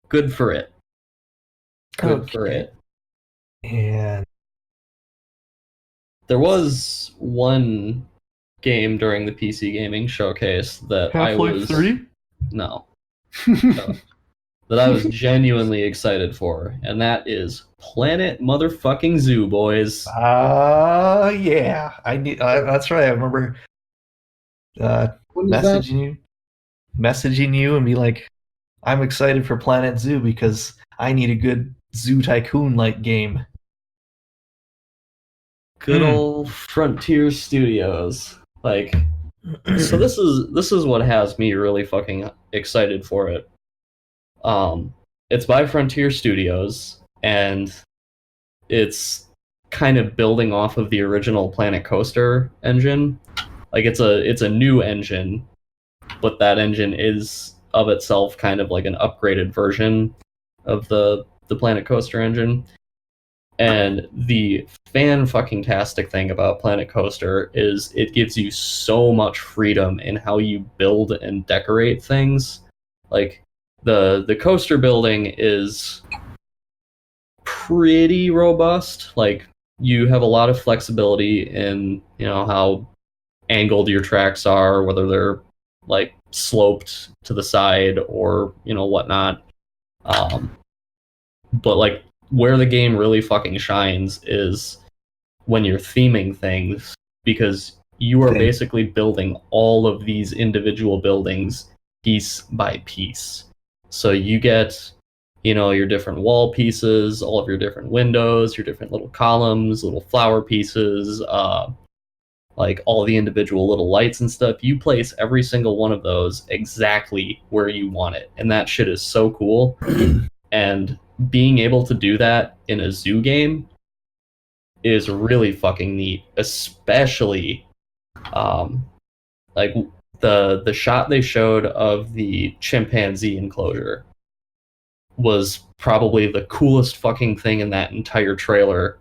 Good for it. Good for it. And there was one game during the PC gaming showcase that Half-Life 3? No. That I was genuinely excited for, and that is Planet Motherfucking Zoo, boys. Yeah. That's right. I remember messaging you and be like, I'm excited for Planet Zoo because I need a good Zoo Tycoon-like game. Good old Frontier Studios. Like, so this is what has me really fucking excited for it. It's by Frontier Studios, and it's kind of building off of the original Planet Coaster engine. Like, it's a new engine, but that engine is of itself kind of like an upgraded version of the Planet Coaster engine. And the fan-fucking-tastic thing about Planet Coaster is it gives you so much freedom in how you build and decorate things. Like, the coaster building is pretty robust. Like, you have a lot of flexibility in, how angled your tracks are, whether they're, like, sloped to the side or, whatnot. But, like, where the game really fucking shines is when you're theming things, because you are basically building all of these individual buildings piece by piece. So you get, your different wall pieces, all of your different windows, your different little columns, little flower pieces, like all the individual little lights and stuff. You place every single one of those exactly where you want it. And that shit is so cool. And being able to do that in a zoo game is really fucking neat, especially like the shot they showed of the chimpanzee enclosure was probably the coolest fucking thing in that entire trailer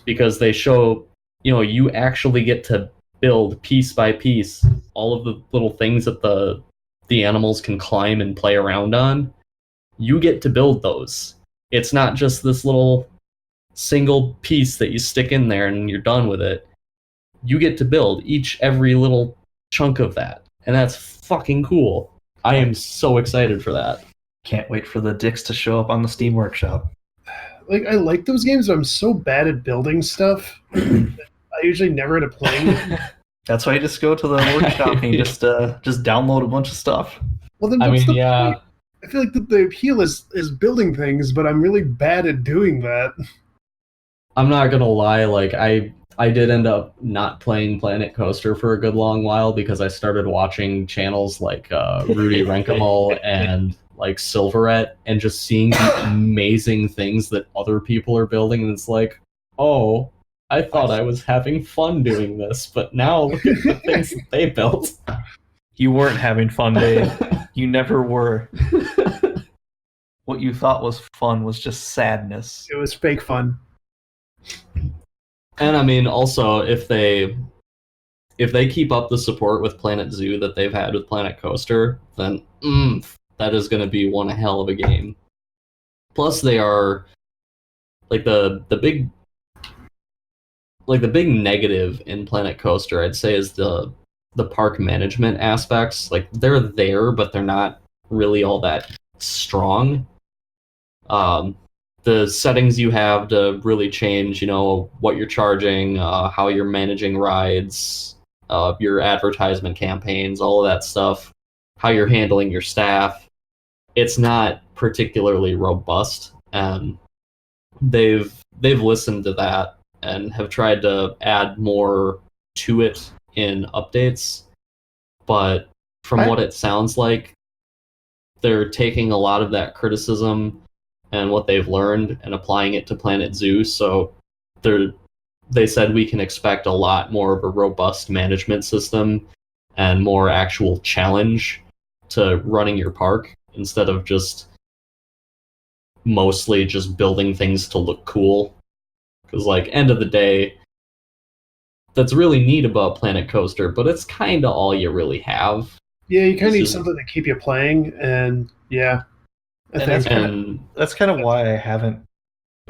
because they show, you actually get to build piece by piece all of the little things that the animals can climb and play around on. You get to build those. It's not just this little single piece that you stick in there and you're done with it. You get to build every little chunk of that. And that's fucking cool. I am so excited for that. Can't wait for the dicks to show up on the Steam Workshop. Like, I like those games, but I'm so bad at building stuff. I usually never end up playing it. That's why you just go to the workshop and you just download a bunch of stuff. Well, then what's the point? I feel like the appeal is building things, but I'm really bad at doing that. I'm not gonna lie, like I did end up not playing Planet Coaster for a good long while because I started watching channels like Rudy Renkamal and like Silverette and just seeing the amazing things that other people are building, and it's like, oh, I thought I was having fun doing this, but now look at the things that they built. You weren't having fun, Dave. You never were. What you thought was fun was just sadness. It was fake fun. And I mean, also, if they keep up the support with Planet Zoo that they've had with Planet Coaster, then that is going to be one hell of a game. Plus, they are like the big negative in Planet Coaster, I'd say, is the park management aspects. Like, they're there, but they're not really all that strong. The settings you have to really change, what you're charging, how you're managing rides, your advertisement campaigns, all of that stuff, how you're handling your staff. It's not particularly robust, and they've listened to that and have tried to add more to it in updates. But from what it sounds like, they're taking a lot of that criticism and what they've learned and applying it to Planet Zoo. So they said we can expect a lot more of a robust management system and more actual challenge to running your park instead of just mostly just building things to look cool. Because, like, end of the day, that's really neat about Planet Coaster, but it's kind of all you really have. Yeah, you kind of need something to keep you playing, and yeah, that's kind of why I haven't,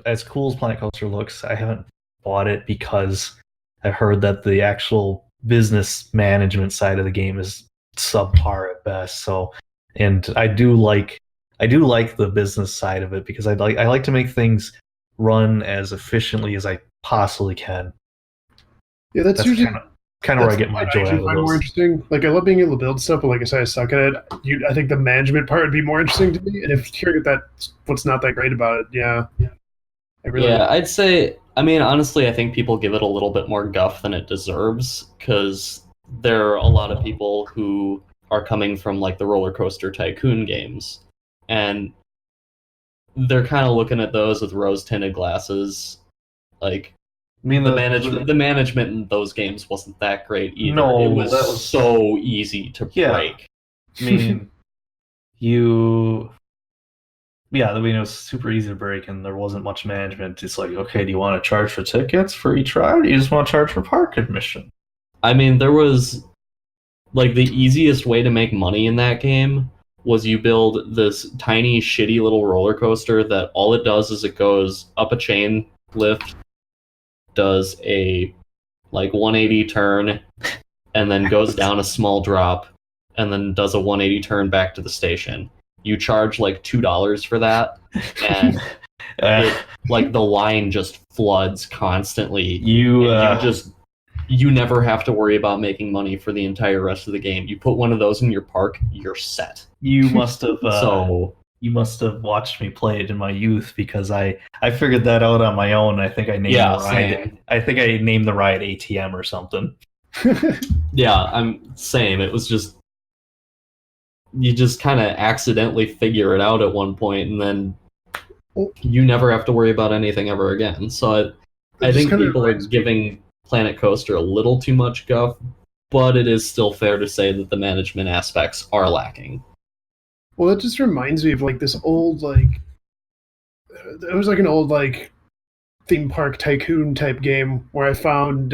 as cool as Planet Coaster looks, I haven't bought it, because I heard that the actual business management side of the game is subpar at best. So, and I do like the business side of it, because I like to make things run as efficiently as I possibly can. Yeah, that's usually kind of where I get my joy out of those. More interesting. Like, I love being able to build stuff, but like I said, I suck at it. I think the management part would be more interesting to me. And if hearing that's what's not that great about it, yeah. I'd say. I mean, honestly, I think people give it a little bit more guff than it deserves, because there are a lot of people who are coming from like the Roller Coaster Tycoon games, and they're kind of looking at those with rose-tinted glasses. Like, I mean, the management in those games wasn't that great either. No, it was so easy to break. I mean, I mean, it was super easy to break, and there wasn't much management. It's like, okay, do you want to charge for tickets for each ride, or do you just want to charge for park admission? I mean, there was, like, the easiest way to make money in that game was you build this tiny, shitty little roller coaster that all it does is it goes up a chain lift, does a, like, 180 turn, and then goes down a small drop, and then does a 180 turn back to the station. You charge like $2 for that, and like the line just floods constantly. You never have to worry about making money for the entire rest of the game. You put one of those in your park, you're set. You must have you must have watched me play it in my youth, because I figured that out on my own. I think I named the ride. Same. I think I named the ride ATM or something. Yeah, I'm same. It was just, you just kind of accidentally figure it out at one point, and then you never have to worry about anything ever again. So I think people are giving Planet Coaster a little too much guff, but it is still fair to say that the management aspects are lacking. Well, it just reminds me of like this old, like, it was like an old, like, theme park tycoon type game where I found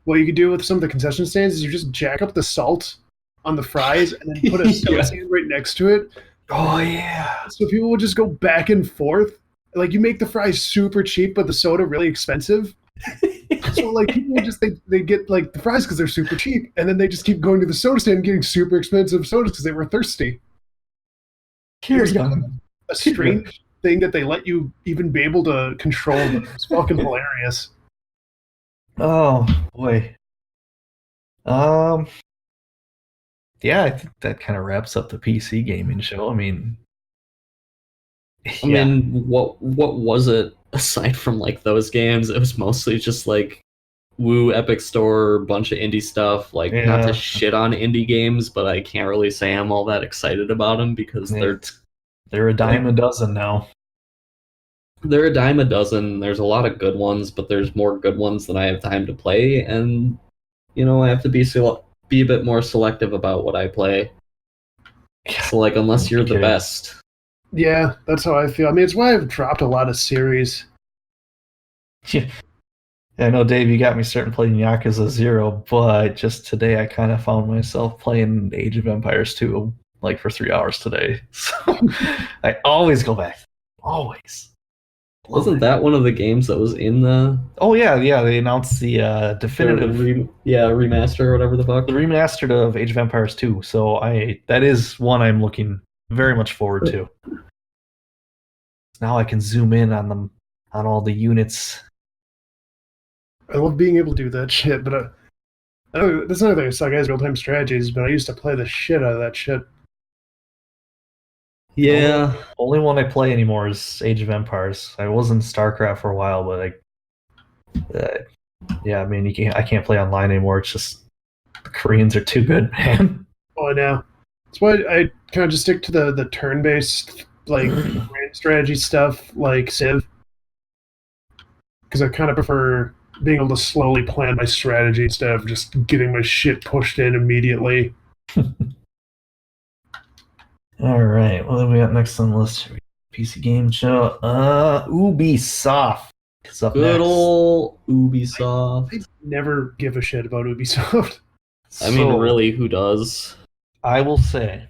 what you could do with some of the concession stands is you just jack up the salt on the fries and then put a soda stand right next to it. Oh yeah. So people will just go back and forth. Like, you make the fries super cheap, but the soda really expensive. So like people just they get like the fries because they're super cheap, and then they just keep going to the soda stand and getting super expensive sodas because they were thirsty. Here's a strange thing that they let you even be able to control. It's fucking hilarious. Oh boy. Yeah, I think that kind of wraps up the PC gaming show. I mean, what was it aside from like those games? It was mostly just like woo Epic Store, bunch of indie stuff. Like, not to shit on indie games, but I can't really say I'm all that excited about them, because they're a dime a dozen now. They're a dime a dozen. There's a lot of good ones, but there's more good ones than I have time to play, and I have to be a bit more selective about what I play. So, like, unless you're the best. Yeah, that's how I feel. I mean, it's why I've dropped a lot of series. Yeah, I know, Dave, you got me starting playing Yakuza 0, but just today I kind of found myself playing Age of Empires 2, like, for 3 hours today. So I always go back. Always. Wasn't that one of the games that was in the... Oh, yeah, they announced the definitive... remaster or whatever the fuck. The remastered of Age of Empires 2, so that is one I'm looking very much forward to. Now I can zoom in on them, on all the units. I love being able to do that shit, but that's another thing I suck at real-time strategies, but I used to play the shit out of that shit. Yeah. Only one I play anymore is Age of Empires. I was in StarCraft for a while, but Yeah, I mean, I can't play online anymore. It's just the Koreans are too good, man. Oh, I know. That's why I kind of just stick to the turn-based like grand strategy stuff, like Civ, because I kind of prefer being able to slowly plan my strategy instead of just getting my shit pushed in immediately. All right, what do we got next on the list? PC game show. Ubisoft is up Good next. old Ubisoft. I never give a shit about Ubisoft. I mean, So, really, who does? I will say,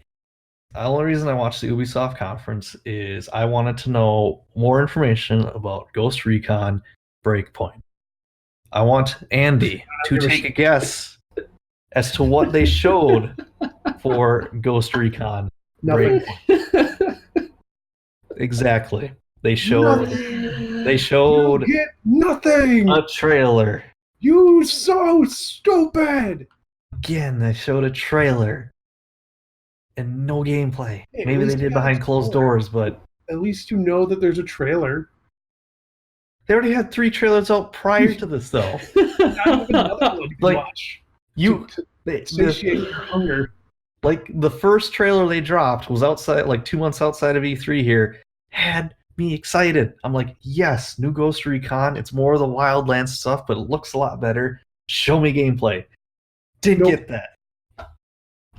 the only reason I watched the Ubisoft conference is I wanted to know more information about Ghost Recon Breakpoint. I want Andy to take a guess as to what they showed for Ghost Recon Nothing. Breakpoint. Exactly. They showed You get nothing. a trailer. You so stupid. Again, they showed a trailer and no gameplay. Hey, at Maybe they least did you got a behind closed trailer. doors, but At least you know that there's a trailer. they already had 3 trailers out prior to this, though. Not even another one you can Like, watch. You, Satiate your hunger. like the first trailer they dropped was outside, like 2 months outside of E3 here, had me excited. I'm like, yes, new Ghost Recon. It's more of the Wildlands stuff, but it looks a lot better. Show me gameplay. Didn't Nope. get that.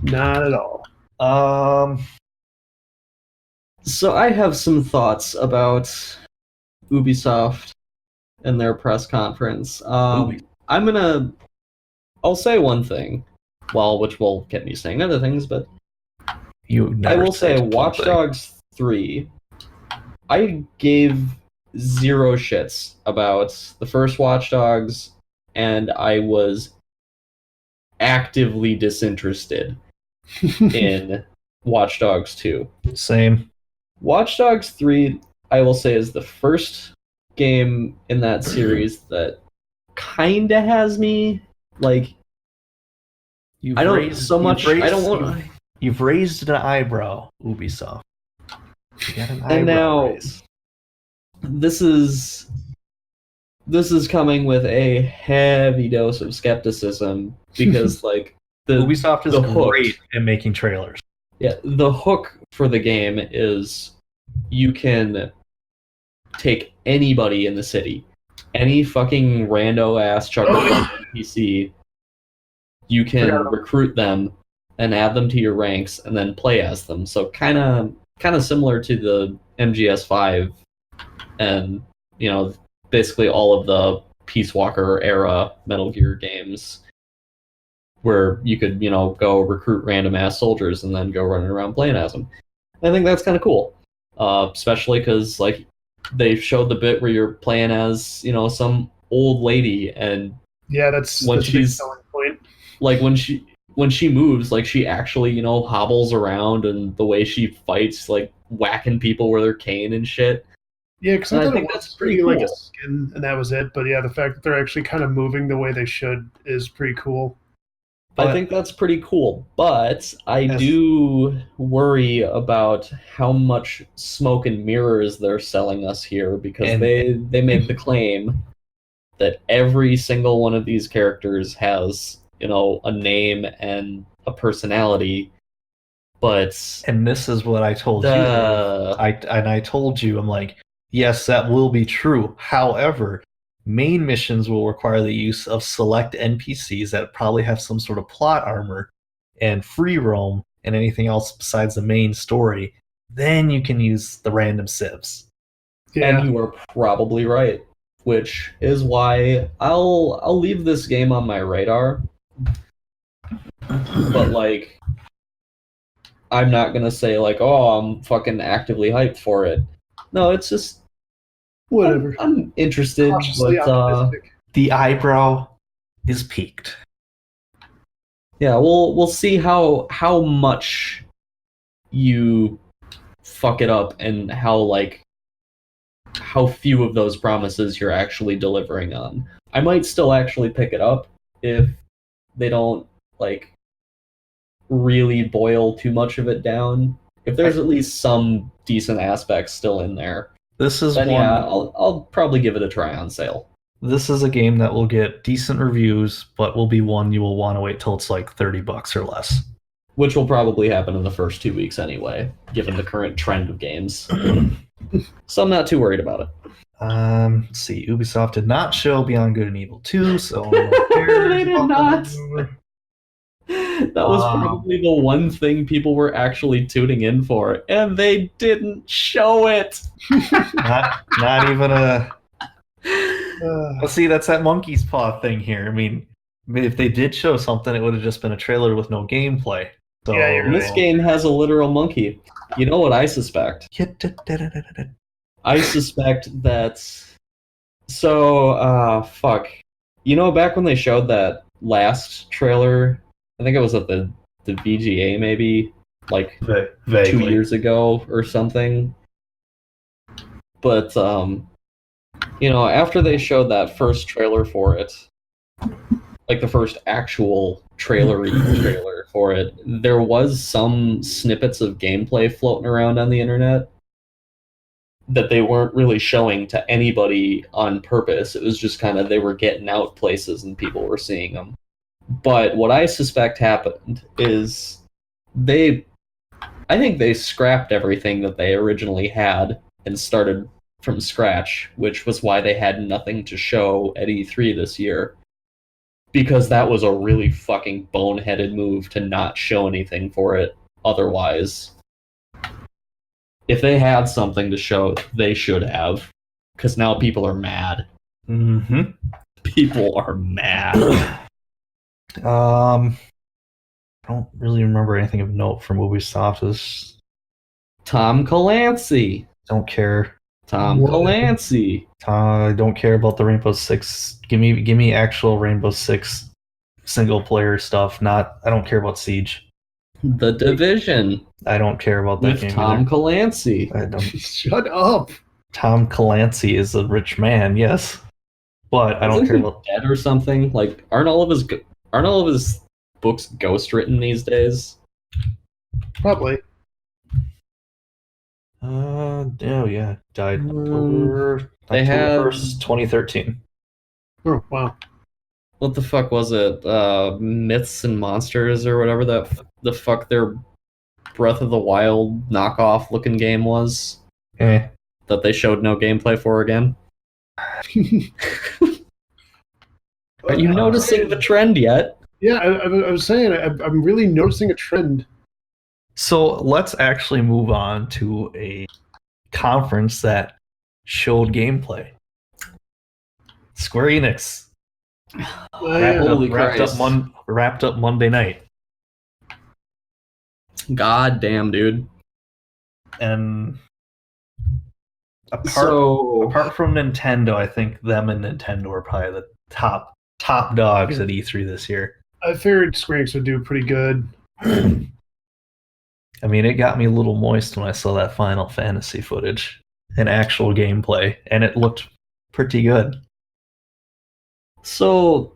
Not at all. So I have some thoughts about Ubisoft and their press conference. I'll say one thing, which will get me saying other things, but I will say Watch Dogs 3, I gave 0 shits about the first Watch Dogs, and I was actively disinterested in Watch Dogs 2. Same. Watch Dogs 3, I will say, is the first game in that series that kinda has me, like, You've I don't raised, so much. You've raised, I don't want. You've raised an eyebrow, Ubisoft. You got an eyebrow And now raise. this is coming with a heavy dose of skepticism because, like, Ubisoft is the hook, great at making trailers. Yeah, the hook for the game is you can take anybody in the city, any fucking rando ass chuckle NPC. You can recruit them and add them to your ranks and then play as them. So kind of similar to the MGS5 and, basically all of the Peace Walker era Metal Gear games where you could, go recruit random ass soldiers and then go running around playing as them. I think that's kind of cool. Especially because, like, they showed the bit where you're playing as, some old lady, and that's a big selling point. Like, when she moves, like, she actually, hobbles around, and the way she fights, like, whacking people with her cane and shit. Yeah, because I think that's pretty cool. Like a skin, and that was it. But yeah, the fact that they're actually kind of moving the way they should is pretty cool. I think that's pretty cool, but I do worry about how much smoke and mirrors they're selling us here, because they made the claim that every single one of these characters has, a name and a personality, but... And this is what I told you. I told you, I'm like, yes, that will be true. However, main missions will require the use of select NPCs that probably have some sort of plot armor and free roam and anything else besides the main story. Then you can use the random civs. Yeah. And you are probably right, which is why I'll leave this game on my radar. But, like, I'm not gonna say, like, oh, I'm fucking actively hyped for it. No, it's just whatever. I'm interested, Cautiously but optimistic. The eyebrow is peaked. Yeah, we'll see how much you fuck it up and how few of those promises you're actually delivering on. I might still actually pick it up if they don't, like, really boil too much of it down. If there's at least some decent aspects still in there. This is then, yeah, I'll probably give it a try on sale. this is a game that will get decent reviews, but will be one you will want to wait till it's like $30 or less. Which will probably happen in the first 2 weeks anyway, given the current trend of games. So I'm not too worried about it. Let's see. Ubisoft did not show Beyond Good and Evil 2, so They did not. That was probably the one thing people were actually tuning in for, and they didn't show it. Not even a. Well, see, that's that monkey's paw thing here. I mean, if they did show something, it would have just been a trailer with no gameplay. So Yeah, this game has a literal monkey. You know what I suspect? I suspect that. So, fuck. You know, back when they showed that last trailer, I think it was at the VGA maybe, like Vaguely. 2 years ago or something. But, you know, after they showed that first trailer for it, like the first actual trailer for it, there was some snippets of gameplay floating around on the internet that they weren't really showing to anybody on purpose. It was just kind of they were getting out places and people were seeing them. But what I suspect happened is I think they scrapped everything that they originally had and started from scratch, which was why they had nothing to show at E3 this year. Because that was a really fucking boneheaded move to not show anything for it otherwise. If they had something to show, they should have. Because now people are mad. Mm-hmm. People are mad. I don't really remember anything of note from Ubisoft. Tom Clancy. Don't care. Tom Clancy. I don't care about the Rainbow Six. Give me actual Rainbow Six single player stuff. I don't care about Siege. The Division. I don't care about that With game Tom either. Clancy. I don't. Shut up. Tom Clancy is a rich man, yes, but I don't care about dead or something. Like, aren't all of his books ghost written these days? Probably. Yeah, died They October had 1st, 2013. Oh, wow. what the fuck was it? Myths and Monsters or whatever the fuck their Breath of the Wild knockoff looking game was that they showed no gameplay for again. Are you noticing the trend yet? Yeah, I was saying, I'm really noticing a trend. So let's actually move on to a conference that showed gameplay. Square Enix wrapped up Monday night. God damn, dude. And apart from Nintendo, I think them and Nintendo are probably the top dogs at E3 this year. I figured Square Enix would do pretty good. I mean, it got me a little moist when I saw that Final Fantasy footage and actual gameplay, and it looked pretty good. So,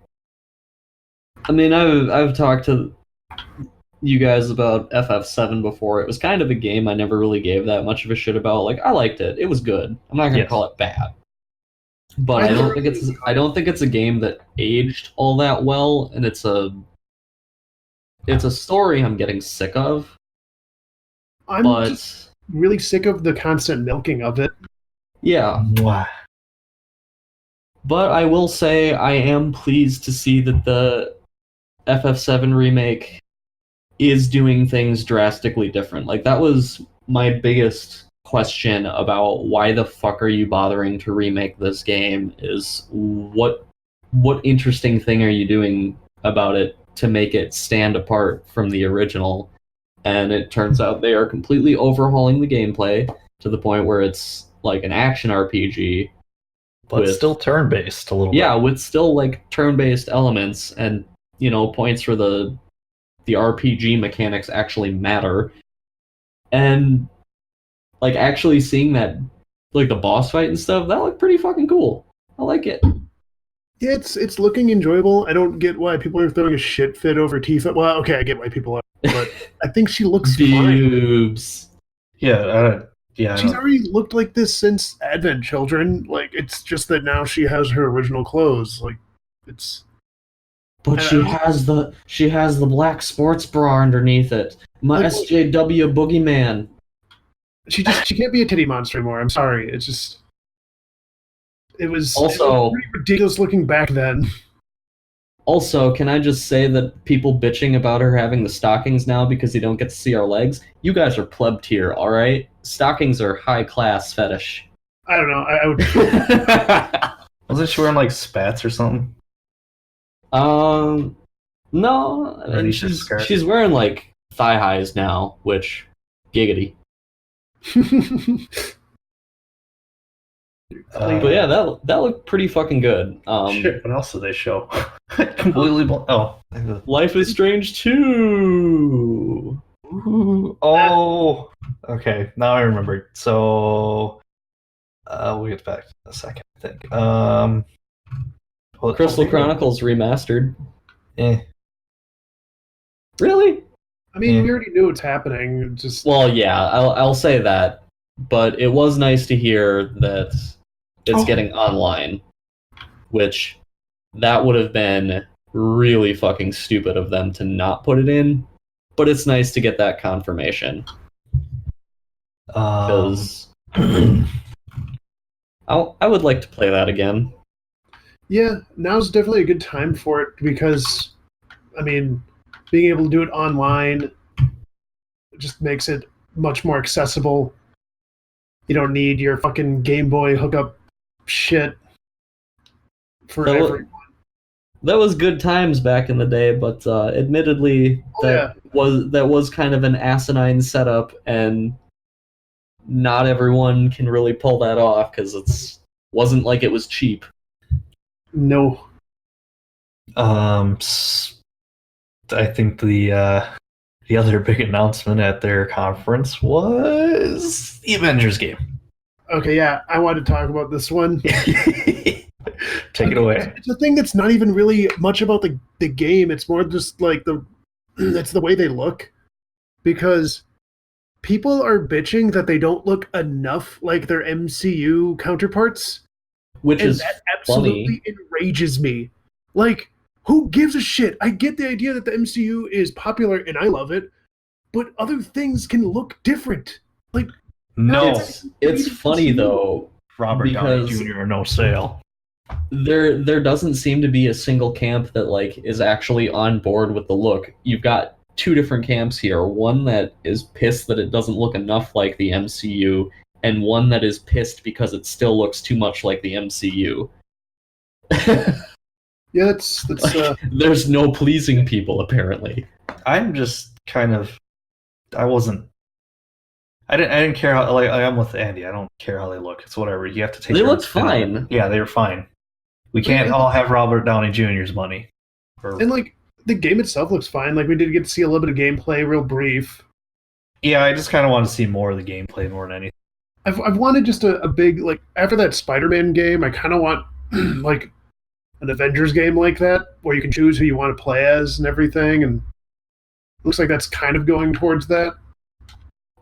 I mean, I've talked to you guys about FF7 before. It was kind of a game I never really gave that much of a shit about. Like, I liked it. It was good. I'm not gonna call it bad. But I don't think it's a game that aged all that well, and it's a story I'm getting sick of. I'm just really sick of the constant milking of it. Yeah. Wow. But I will say I am pleased to see that the FF7 remake is doing things drastically different. Like, that was my biggest question about why the fuck are you bothering to remake this game, is what interesting thing are you doing about it to make it stand apart from the original? And it turns out they are completely overhauling the gameplay to the point where it's like an action RPG. But still turn-based a little bit. Yeah, with still like turn-based elements and, you know, points where the RPG mechanics actually matter. And like actually seeing that, like the boss fight and stuff, that looked pretty fucking cool. I like it. Yeah, it's looking enjoyable. I don't get why people are throwing a shit fit over Tifa. Well, okay, I get why people are, but I think she looks fine. Boobs. Yeah, Yeah, She's already looked like this since Advent Children. Like, it's just that now she has her original clothes. Like, it's. But she has the black sports bra underneath it. My Like, SJW boogeyman. She can't be a titty monster anymore. I'm sorry. It's just. It was Also pretty ridiculous looking back then. Also, can I just say that people bitching about her having the stockings now because you don't get to see our legs? You guys are pleb tier, all right? Stockings are high class fetish. I don't know. I would. Wasn't she wearing like spats or something? No, Or and just a skirt? she's wearing like thigh highs now, which giggity. But yeah, that looked pretty fucking good. Shit, what else did they show? Completely. Life is Strange 2. Ooh, oh, okay. Now I remember. So, we'll get back in a second, I think. Crystal Chronicles remastered. Eh. Really? I mean, we already knew it's happening. Just Well, yeah, I'll say that. But it was nice to hear that it's getting online, which that would have been really fucking stupid of them to not put it in. But it's nice to get that confirmation. Because I would like to play that again. yeah, now's definitely a good time for it because, I mean, being able to do it online just makes it much more accessible. You don't need your fucking Game Boy hookup shit for everyone. That was good times back in the day, but admittedly, that was kind of an asinine setup, and not everyone can really pull that off because wasn't like it was cheap. No. I think the other big announcement at their conference was the Avengers game. Okay, yeah, I wanted to talk about this one. Take it away. It's a thing that's not even really much about the game. It's more just like it's the way they look. Because people are bitching that they don't look enough like their MCU counterparts. Which is that absolutely enrages me. Like, who gives a shit? I get the idea that the MCU is popular and I love it, but other things can look different. Like, no, it's funny though. Robert Downey Jr. or no sale. There doesn't seem to be a single camp that like is actually on board with the look. You've got two different camps here. One that is pissed that it doesn't look enough like the MCU, and one that is pissed because it still looks too much like the MCU. Yeah, that's like, there's no pleasing people apparently. I'm just kind of I didn't care how, like, I'm with Andy. I don't care how they look. It's whatever. You have to take. They looked fine. Yeah, they were fine. We can't all have Robert Downey Jr.'s money. And like the game itself looks fine. Like we did get to see a little bit of gameplay, real brief. Yeah, I just kind of want to see more of the gameplay more than anything. I've wanted just a big, like, after that Spider-Man game, I kind of want like an Avengers game like that where you can choose who you want to play as and everything, and it looks like that's kind of going towards that.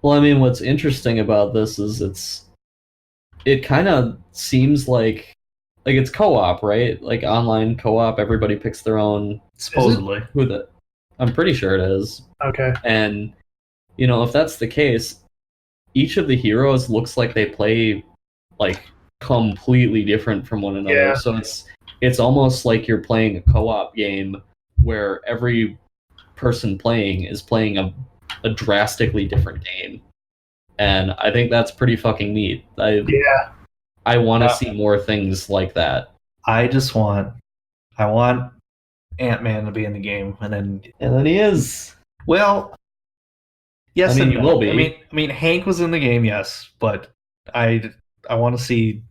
Well, I mean, what's interesting about this is it kind of seems like it's co-op, right? Like online co-op, everybody picks their own. Supposedly. I'm pretty sure it is. Okay. And, you know, if that's the case, each of the heroes looks like they play, like, completely different from one another. Yeah. So it's almost like you're playing a co-op game where every person playing is playing a drastically different game. And I think that's pretty fucking neat. I want to see more things like that. I want Ant-Man to be in the game, and then he is. Well, yes, I mean, and he no. will be. I mean, Hank was in the game, yes, but I want to see,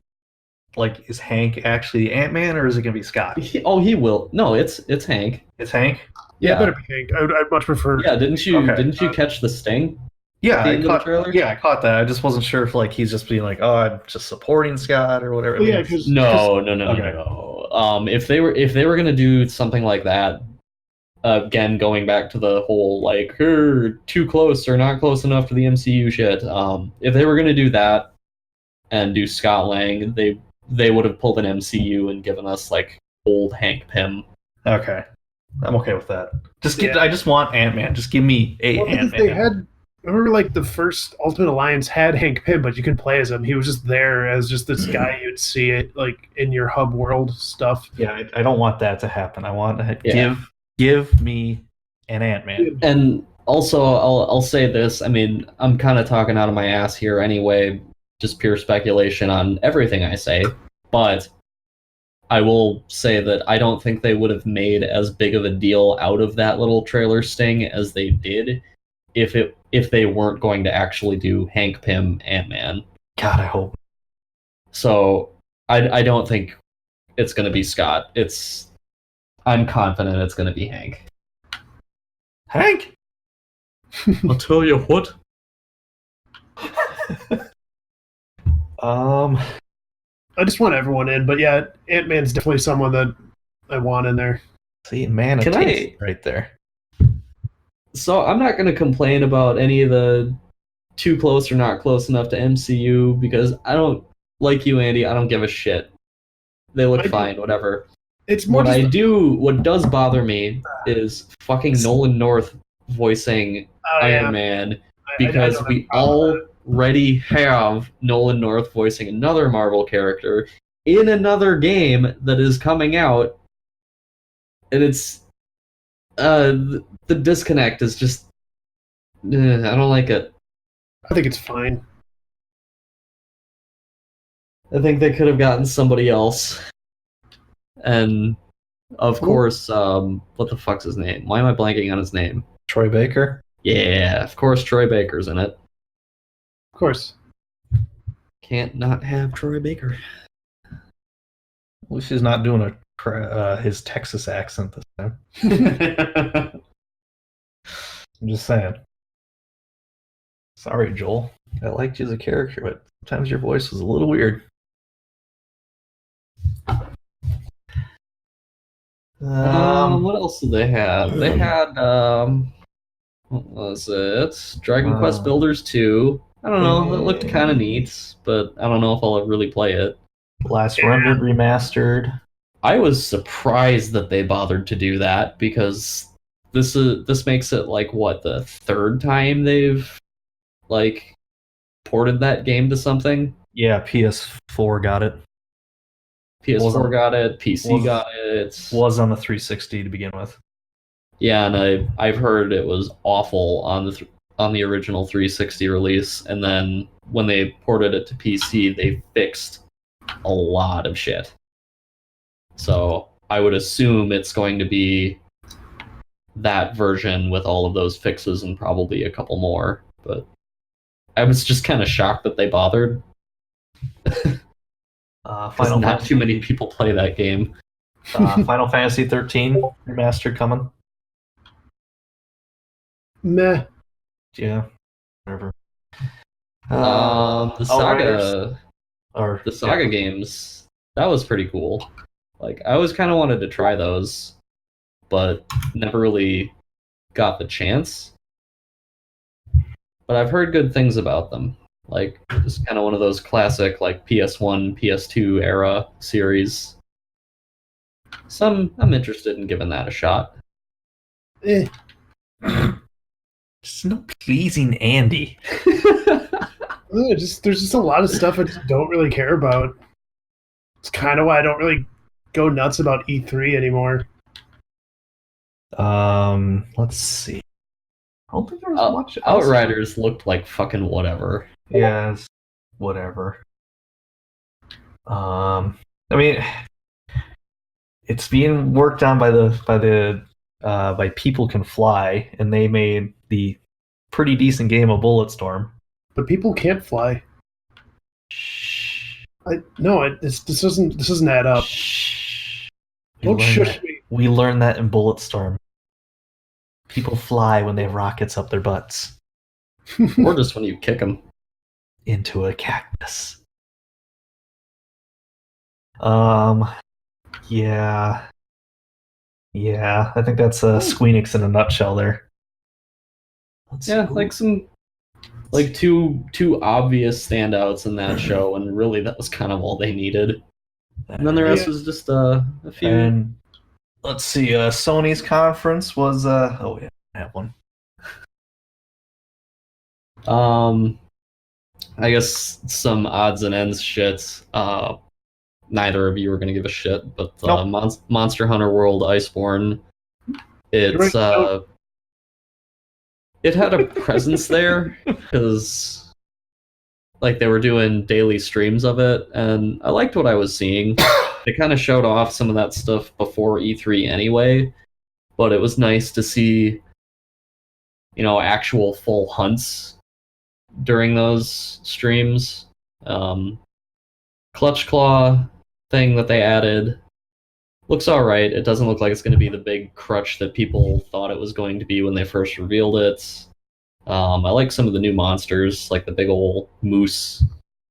like, is Hank actually Ant-Man, or is it gonna be Scott? He will. No, it's Hank. It's Hank. Yeah, it better be Hank. I'd much prefer. Yeah, didn't you catch the sting? Yeah, I caught that. I just wasn't sure if like he's just being like, oh, I'm just supporting Scott or whatever. Well, yeah, no. If they were gonna do something like that, again, going back to the whole like too close or not close enough to the MCU shit. If they were gonna do that and do Scott Lang, they would have pulled an MCU and given us like old Hank Pym. Okay, I'm okay with that. I just want Ant-Man. Just give me Ant-Man. They had. Remember, like the first Ultimate Alliance had Hank Pym, but you could play as him. He was just there as just this guy you'd see it like in your hub world stuff. Yeah, I don't want that to happen. I want to give me an Ant-Man. And also, I'll say this. I mean, I'm kind of talking out of my ass here anyway, just pure speculation on everything I say. But I will say that I don't think they would have made as big of a deal out of that little trailer sting as they did if they weren't going to actually do Hank Pym Ant-Man. God, I hope. So I don't think it's going to be Scott. I'm confident it's going to be Hank. Hank? I'll tell you what. I just want everyone in, but yeah, Ant-Man's definitely someone that I want in there. See, man, right there. So I'm not going to complain about any of the too close or not close enough to MCU because I don't, like you, Andy, I don't give a shit. They look fine, whatever. It's more what does bother me is fucking Nolan North voicing Iron Man because we already have Nolan North voicing another Marvel character in another game that is coming out, and it's the disconnect is just I don't like it. I think it's fine. I think they could have gotten somebody else. And of course, what the fuck's his name? Why am I blanking on his name? Troy Baker? Yeah, of course Troy Baker's in it. Of course. Can't not have Troy Baker. At least he's not doing his Texas accent this time. I'm just saying. Sorry, Joel. I liked you as a character, but sometimes your voice was a little weird. What else did they have? They had what was it? Dragon Quest Builders 2. I don't know. It looked kind of neat, but I don't know if I'll ever really play it. Last Rendered Remastered. I was surprised that they bothered to do that because this makes it like what, the third time they've like ported that game to something? Yeah, PS4 got it. PS4 got it, PC got it. Was on the 360 to begin with. Yeah, and I've heard it was awful on the original 360 release, and then when they ported it to PC, they fixed a lot of shit. So I would assume it's going to be that version with all of those fixes and probably a couple more. But I was just kind of shocked that they bothered. Not too many people play that game. Final Fantasy 13 remastered coming. Meh. Yeah, whatever. The Saga games, that was pretty cool. Like, I always kind of wanted to try those, but never really got the chance. But I've heard good things about them. Like, it's kind of one of those classic, like, PS1, PS2 era series. So I'm interested in giving that a shot. Eh. Just no pleasing Andy. There's just a lot of stuff I just don't really care about. It's kind of why I don't really go nuts about E3 anymore. Let's see. I don't think there was much. Outriders looked like fucking whatever. Yeah, whatever. I mean, it's being worked on by People Can Fly, and they made the pretty decent game of Bulletstorm. But people can't fly. This doesn't add up. Don't shush me. We learned that in Bulletstorm. People fly when they have rockets up their butts. Or just when you kick them. Into a cactus. Yeah. Yeah, I think that's Squeenix in a nutshell there. Yeah, like some two obvious standouts in that show, and really that was kind of all they needed. And then the rest was just a few. And let's see, Sony's conference was oh yeah, I have one. I guess some odds and ends shit. Neither of you are gonna give a shit, but Nope. Monster Hunter World Iceborne. It's it had a presence there because like they were doing daily streams of it, and I liked what I was seeing. They kind of showed off some of that stuff before E3 anyway, but it was nice to see, actual full hunts during those streams. Clutch Claw thing that they added looks alright. It doesn't look like it's going to be the big crutch that people thought it was going to be when they first revealed it. I like some of the new monsters, like the big old moose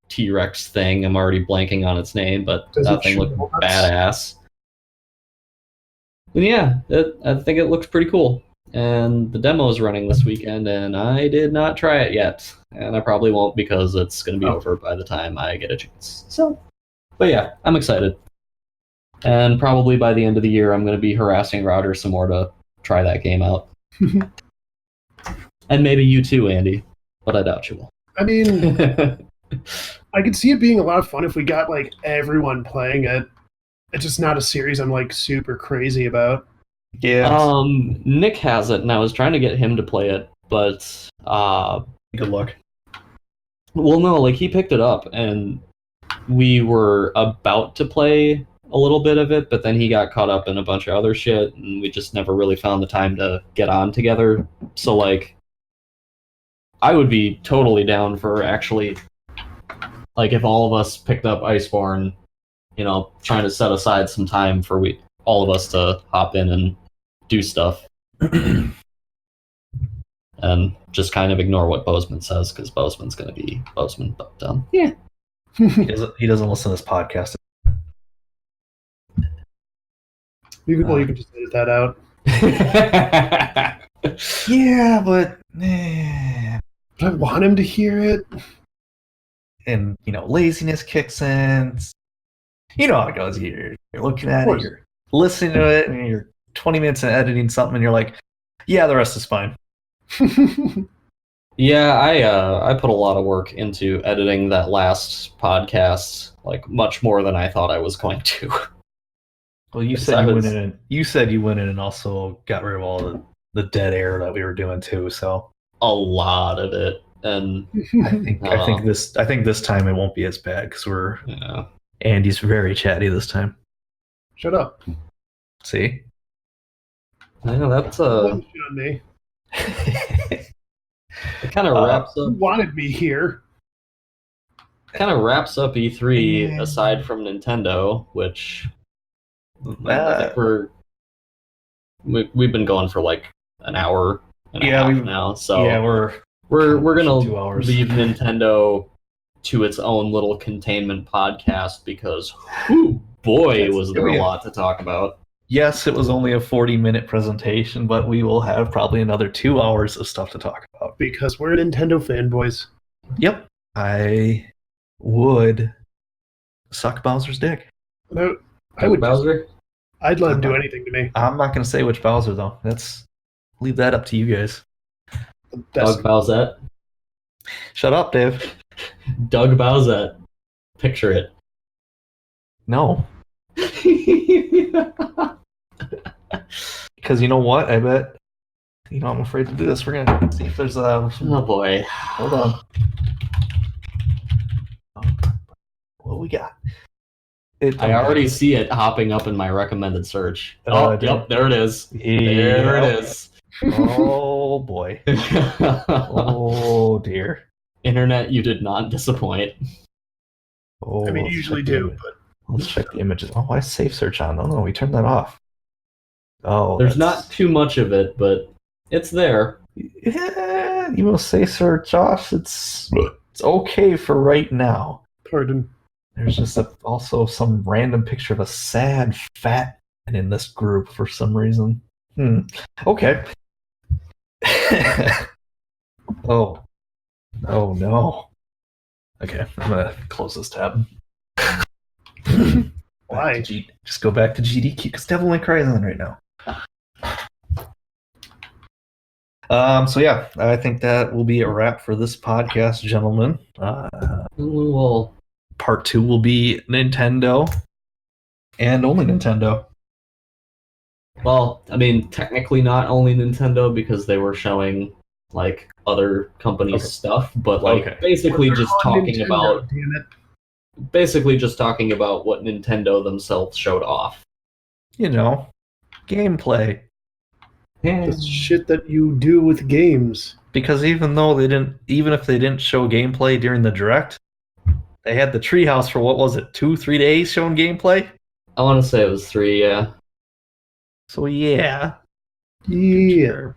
T-Rex thing. I'm already blanking on its name, but that thing looked badass. But yeah, I think it looks pretty cool. And the demo is running this weekend, and I did not try it yet. And I probably won't because it's going to be over by the time I get a chance. So, but yeah, I'm excited. And probably by the end of the year, I'm going to be harassing Roger some more to try that game out. And maybe you too, Andy. But I doubt you will. I mean, I could see it being a lot of fun if we got like everyone playing it. It's just not a series I'm like super crazy about. Yeah. Nick has it, and I was trying to get him to play it, but good luck. Well, no, like he picked it up, and we were about to play a little bit of it, but then he got caught up in a bunch of other shit, and we just never really found the time to get on together. So, like, I would be totally down for actually, like, if all of us picked up Iceborne, trying to set aside some time for all of us to hop in and do stuff. And just kind of ignore what Bozeman says, because Bozeman's going to be Bozeman, but yeah. He doesn't listen to this podcast. You can just edit that out. Yeah, but I want him to hear it. And laziness kicks in. You know how it goes. You're looking at it, you're listening to it, and you're 20 minutes in editing something, and you're like, yeah, the rest is fine. Yeah, I put a lot of work into editing that last podcast, like much more than I thought I was going to. Well, you said you went in and also got rid of all the dead air that we were doing too. So a lot of it, and I think this time it won't be as bad because Andy's very chatty this time. Shut up. See? I know that's on me. It kind of wraps up. Who wanted me here? Kind of wraps up E3 aside from Nintendo, which I think we've been going for like an hour and a half now. So yeah, we're gonna 2 hours. leave Nintendo to its own little containment podcast because was there a lot to talk about. Yes, it was only a 40-minute presentation, but we will have probably another 2 hours of stuff to talk about. Because we're Nintendo fanboys. Yep. I would suck Bowser's dick. No, I would Bowser? I'd let him do anything to me. I'm not going to say which Bowser, though. Leave that up to you guys. Doug Bowsette. Shut up, Dave. Doug Bowsette. Picture it. No. Because you know what? I bet. I'm afraid to do this. We're gonna see if there's oh boy. Hold on. What we got? I already see it hopping up in my recommended search. Yep, there it is. There it is. Oh boy. Oh dear. Internet, you did not disappoint. I mean, you usually do, but let's check the images. Oh, why is safe search on? No, we turned that off. Oh, there's not too much of it, but it's there. Yeah, you will say search off. It's okay for right now. Pardon. There's just also some random picture of a sad, fat and in this group for some reason. Okay. Oh no. Okay, I'm gonna close this tab. Why? Just go back to GDQ because Devil May Cry is on right now. So yeah, I think that will be a wrap for this podcast, gentlemen. Well, Part 2 will be Nintendo and only Nintendo. well, I mean, technically not only Nintendo because they were showing like other companies' stuff, but like basically They're just on talking Nintendo, about damn it. basically just talking about what Nintendo themselves showed off. You know, gameplay. The shit that you do with games. Because even if they didn't show gameplay during the direct, they had the treehouse for what was it, 2-3 days showing gameplay? I want to say it was 3, yeah. So yeah. Yeah. Sure.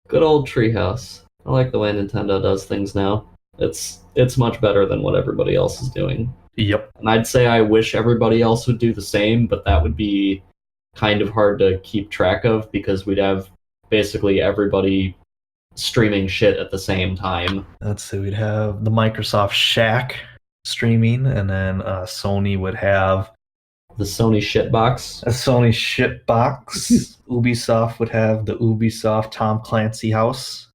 Good old Treehouse. I like the way Nintendo does things now. It's much better than what everybody else is doing. Yep. And I'd say I wish everybody else would do the same, but that would be kind of hard to keep track of because we'd have basically everybody streaming shit at the same time. Let's see, we'd have the Microsoft Shack streaming, and then Sony would have The Sony shitbox. a Sony shitbox. Ubisoft would have the Ubisoft Tom Clancy house.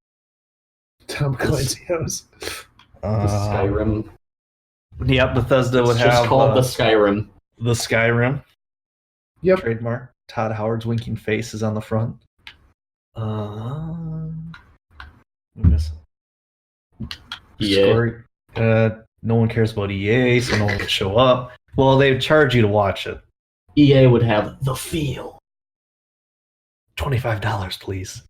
Tom Clancy House. The Skyrim. Yep, Bethesda would It's have just called the Skyrim. the Skyrim. Yep. Trademark. Todd Howard's winking face is on the front. EA. No one cares about EA, so no one would show up. Well, they'd charge you to watch it. EA would have the feel. $25, please.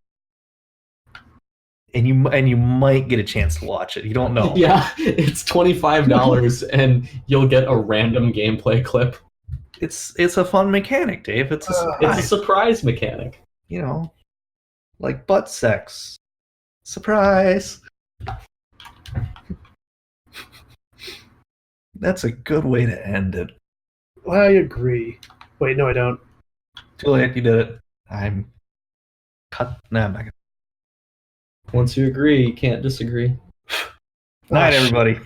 And you might get a chance to watch it. You don't know. Yeah, it's $25 and you'll get a random gameplay clip. It's a fun mechanic, Dave. It's a surprise. It's a surprise mechanic. You know, like butt sex. Surprise. That's a good way to end it. I agree. Wait, no, I don't. Too late, you did it. I'm cut. Nah, I'm not gonna. Once you agree, you can't disagree. Night, everybody.